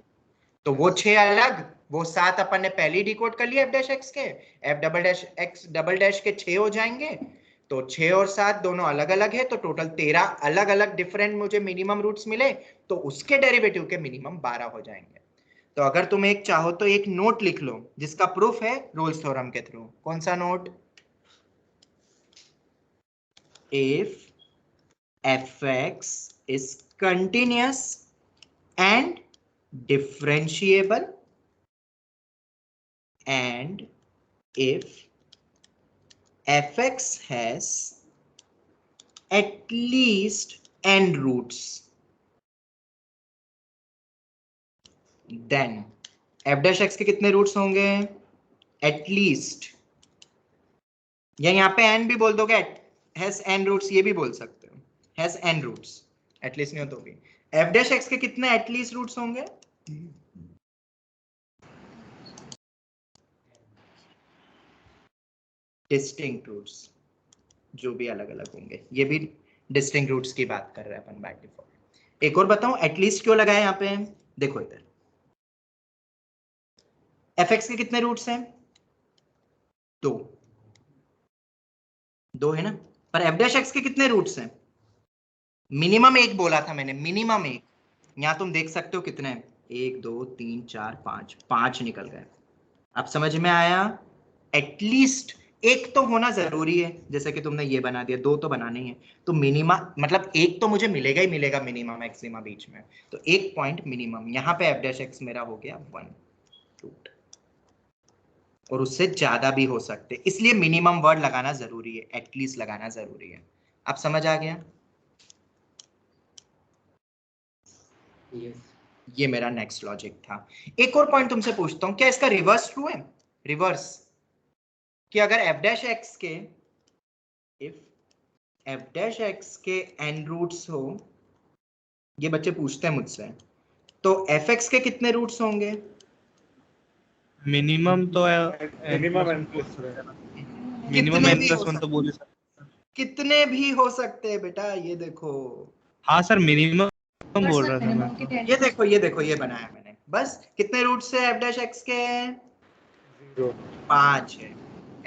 तो वो 6 अलग, वो 7 अपन ने पहले ही डिकोड कर लिया एफ डैश एक्स के, F double dash x double dash के 6 हो जाएंगे। तो 6 और 7 दोनों अलग अलग है, तो टोटल 13 अलग अलग डिफरेंट मुझे मिनिमम रूट्स मिले, तो उसके डेरिवेटिव के मिनिमम 12 हो जाएंगे। तो अगर तुम एक चाहो तो एक नोट लिख लो जिसका प्रूफ है रोल्स थ्योरम के थ्रू। कौन सा note? If fx is continuous and differentiable and if fx has at least n roots, then f dash x के कितने रूट्स होंगे? at least, या यहाँ पे n भी बोल दोगे, has n roots ये भी बोल सकते हो, has n roots, at least नहीं हो तो भी। f dash x के कितने at least roots होंगे? डिस्टिंक्ट रूट्स, जो भी अलग अलग होंगे, ये भी डिस्टिंक्ट रूट्स की बात कर रहे हैं अपन बाय डिफॉल्ट। एक और बताऊं एटलीस्ट क्यों लगाए यहाँ पे? देखो इधर fx के कितने रूट्स हैं? 2 है ना। पर f डैश x के कितने रूट्स हैं? मिनिमम 1 बोला था मैंने, मिनिमम 1। यहां तुम देख सकते हो कितने हैं, 1 2 3 4 5 निकल गए। अब समझ में आया? एटलीस्ट एक तो होना जरूरी है, जैसे कि तुमने ये बना दिया, 2 तो बनाने ही है, तो मिनिमा मतलब एक तो मुझे मिलेगा ही मिलेगा मिनिमम मैक्सिमा बीच में, तो 1 पॉइंट मिनिमम। यहाँ पे f डैश x मेरा हो गया 1 रूट, और उससे ज्यादा भी हो सकते, इसलिए मिनिमम वर्ड लगाना जरूरी है, एटलीस्ट लगाना जरूरी है। अब समझ आ गया? ये मेरा नेक्स्ट लॉजिक था। एक और पॉइंट तुमसे पूछता हूं, क्या इसका रिवर्स ट्रू है? रिवर्स कि अगर f डैश x के, इफ f डैश x के n रूट्स हो, ये बच्चे पूछते हैं मुझसे, तो fx के कितने रूट्स होंगे? मिनिमम तो minimum n plus minimum n plus 1 तो बोल ही सकते। कितने भी हो सकते हैं बेटा, ये देखो। हाँ सर, मिनिमम बोल रहा था मैं तो। ये देखो ये बनाया मैंने, बस कितने रूट्स है f डैश x के? 5 है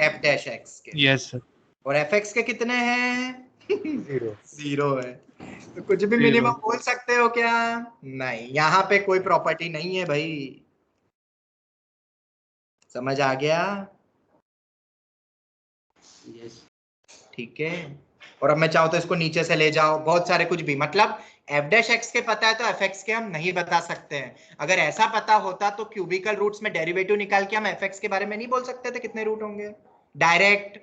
f डैश x के। Yes sir. और fx के कितने हैं? 0 है। तो कुछ भी 0 मिनिमम बोल सकते हो क्या? नहीं, यहाँ पे कोई प्रॉपर्टी नहीं है भाई। समझ आ गया? यस। ठीक है, और अब मैं चाहूँ तो इसको नीचे से ले जाओ, बहुत सारे कुछ भी, मतलब f डैश x के पता है तो fx के हम नहीं बता सकते हैं। अगर ऐसा पता होता तो क्यूबिकल रूट्स में डेरिवेटिव निकाल के हम fx के बारे में नहीं बोल सकते थे कितने रूट होंगे डायरेक्ट?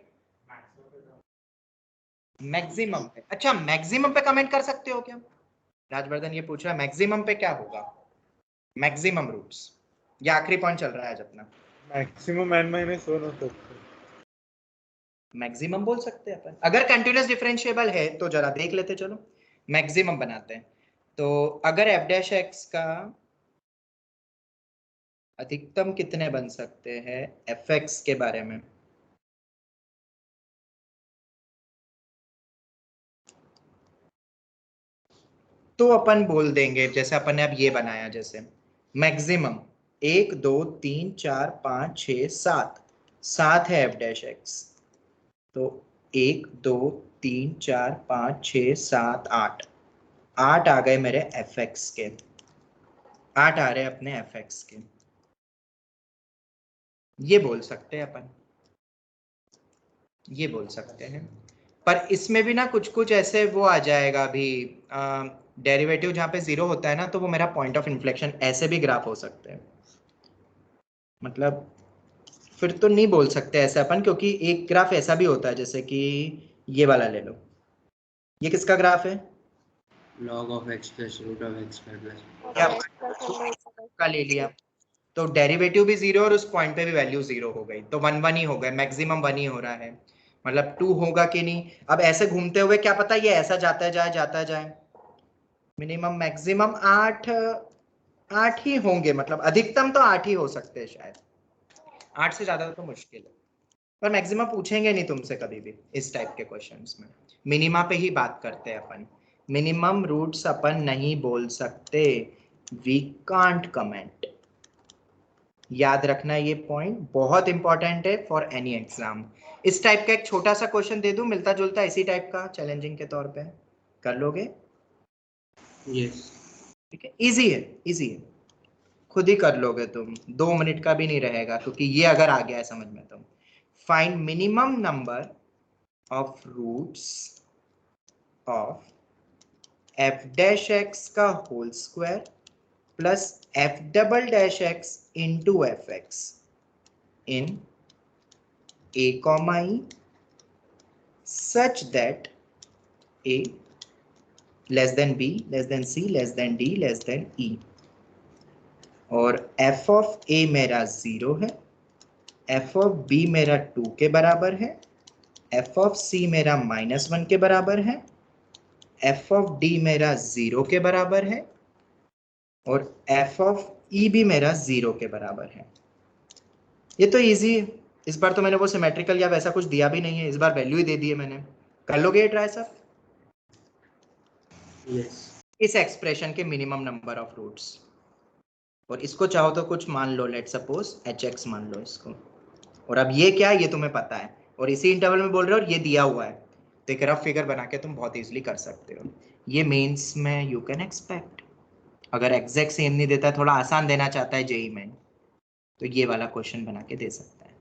मैक्सिमम पे, अच्छा मैक्सिमम पे कमेंट कर सकते हो क्या? राजवर्धन ये पूछ रहा है मैक्सिमम पे क्या होगा, मैक्सिमम रूट्स। ये आखिरी पॉइंट चल रहा है आज अपना। मैक्सिमम n माइनस 1 हो सकता है, मैक्सिमम बोल सकते हैं अपन, अगर कंटीन्यूअस डिफरेंशिएबल है तो जरा देख लेते, चलो मैक्सिमम बनाते हैं। तो अगर f डैश x का अधिकतम कितने बन सकते हैं fx के बारे में? तो अपन बोल देंगे, जैसे अपन ने अब ये बनाया, जैसे मैक्सिमम 1 2 3 4 5 6 7 है f डैश x, तो 1 2 3 4 5 6 7 8 आ गए मेरे fx के, 8 आ रहे अपने fx के, ये बोल सकते हैं अपन, ये बोल सकते हैं। पर इसमें भी ना कुछ कुछ ऐसे वो आ जाएगा अभी, डेरिवेटिव जहाँ पे 0 होता है ना, तो वो मेरा पॉइंट ऑफ इन्फ्लेक्शन, ऐसे भी ग्राफ हो सकते हैं। मतलब फिर तो नहीं बोल सकते ऐसे अपन, क्योंकि एक ग्राफ ऐसा भी होता है, जैसे कि ये वाला ले लो, ये किसका ग्राफ है? log of x plus root of x square plus क्या का ले लिया, तो डेरिवेटिव भी 0 और उस पॉइंट पे भी वैल्यू 0 हो गई, तो 1 1 ही हो गए, मैक्सिमम 1 ही हो रहा है, मतलब 2 होगा कि नहीं। अब ऐसे घूमते हुए क्या पता ये ऐसा जाता जाए, मिनिमम मैक्सिमम 8 ही होंगे, मतलब अधिकतम तो 8 ही हो सकते हैं शायद, 8 से ज्यादा तो मुश्किल है, पर मैक्सिमम पूछेंगे नहीं तुमसे कभी भी इस टाइप के क्वेश्चंस में। मिनिमा पे ही बात करते हैं अपन, मिनिमम रूट्स अपन नहीं बोल सकते, वी कांट कमेंट। याद रखना ये पॉइंट बहुत इंपॉर्टेंट है फॉर एनी एग्जाम। इस टाइप का एक छोटा सा क्वेश्चन दे दूं मिलता जुलता इसी टाइप का, चैलेंजिंग के तौर पे, कर लोगे? यस। ठीक है, इजी है, इजी है, खुद ही कर लोगे तुम, 2 मिनट का भी नहीं रहेगा, क्योंकि ये अगर आ गया है समझ में तुम। Find minimum number of roots of f dash x का whole square plus f double dash x into fx in a comma e such that a less than b less than c less than d less than e, और f of a मेरा 0 है, f of b मेरा 2 के बराबर है, f of c मेरा -1 के बराबर है, f of d मेरा 0 के बराबर है, और f of e भी मेरा 0 के बराबर है। ये तो इजी है, इस बार तो मैंने वो सिमेट्रिकल या वैसा कुछ दिया भी नहीं है, इस बार वैल्यू ही दे दी है मैंने। कर लोगे ये ट्राई सब? यस। इस एक्सप्रेशन के मिनिमम नंबर ऑफ रूट्स, और इसको चाहो तो कुछ मान लो, लेट सपोज hx मान लो इसको, और अब ये क्या है ये तुम्हें पता है, और इसी इंटरवल में बोल रहे हो और ये दिया हुआ है, तो एक रफ फिगर बना के तुम बहुत इजीली कर सकते हो। ये मेंस में यू कैन एक्सपेक्ट, अगर एग्जैक्ट सेम नहीं देता, थोड़ा आसान देना चाहता है जेई में, तो ये वाला क्वेश्चन बना के दे सकता है।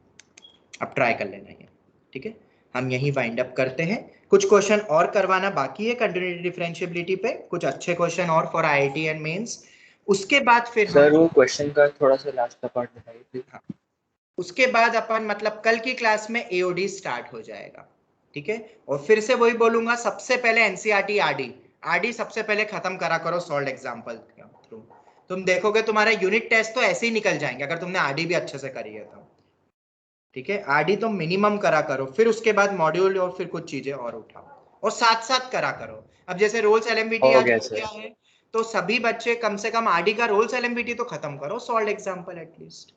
अब ट्राई कर लेना ये, ठीक है। हम यही वाइंड अप करते हैं, कुछ क्वेश्चन और करवाना बाकी है कंटिन्यूटी डिफरेंशिएबिलिटी पे, कुछ अच्छे क्वेश्चन और फॉर आईआईटी एंड मेंस, उसके बाद फिर सर वो क्वेश्चन का थोड़ा सा लास्ट का पार्ट बताइए प्लीज। हाँ, उसके बाद अपन मतलब कल की क्लास में एओडी स्टार्ट हो जाएगा, ठीक है। और फिर से वही बोलूंगा, सबसे पहले एनसीईआरटी आरडी सबसे पहले खत्म करा करो सॉल्व एग्जांपल के थ्रू। तुम देखोगे तुम्हारे यूनिट टेस्ट तो ऐसे ही निकल जाएंगे अगर तुमने आरडी भी अच्छे से करी है तो, ठीक है। आरडी तो मिनिमम करा करो, फिर उसके बाद मॉड्यूल और फिर कुछ चीजें और उठाओ, और साथ साथ करा करो। अब जैसे रोल्स एलएमवीटी आज हो गया है, तो सभी बच्चे कम से कम आरडी का रोल्स एलएमवीटी तो खत्म करो, सॉल्व एग्जांपल एटलीस्ट।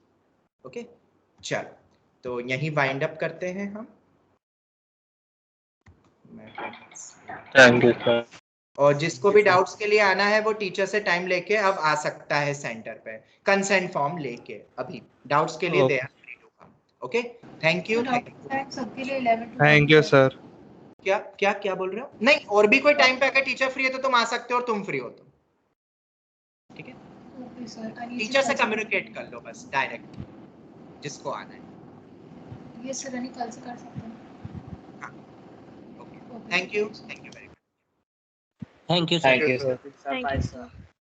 ओके, चलो तो यही वाइंड अप करते हैं हम। Thank you sir. और जिसको भी डाउट्स के लिए आना है वो टीचर से टाइम लेके अब आ सकता है सेंटर पे, कंसेंट फॉर्म लेके, अभी डाउट्स के लिए they are free to come. Okay, thank you. सबके लिए 11 थैंक यू सर। क्या क्या क्या बोल रहे हो? नहीं, और भी कोई टाइम पे अगर टीचर फ्री है तो तुम आ सकते हो, और तुम फ्री हो तो ठीक है। ओके सर, टीचर से कम्युनिकेट कर लो बस डायरेक्ट, जिसको आना है। ये सर यानी कल से कर सकते हैं। हाँ, okay, thank you very much. Thank you thank you sir. Thank you sir.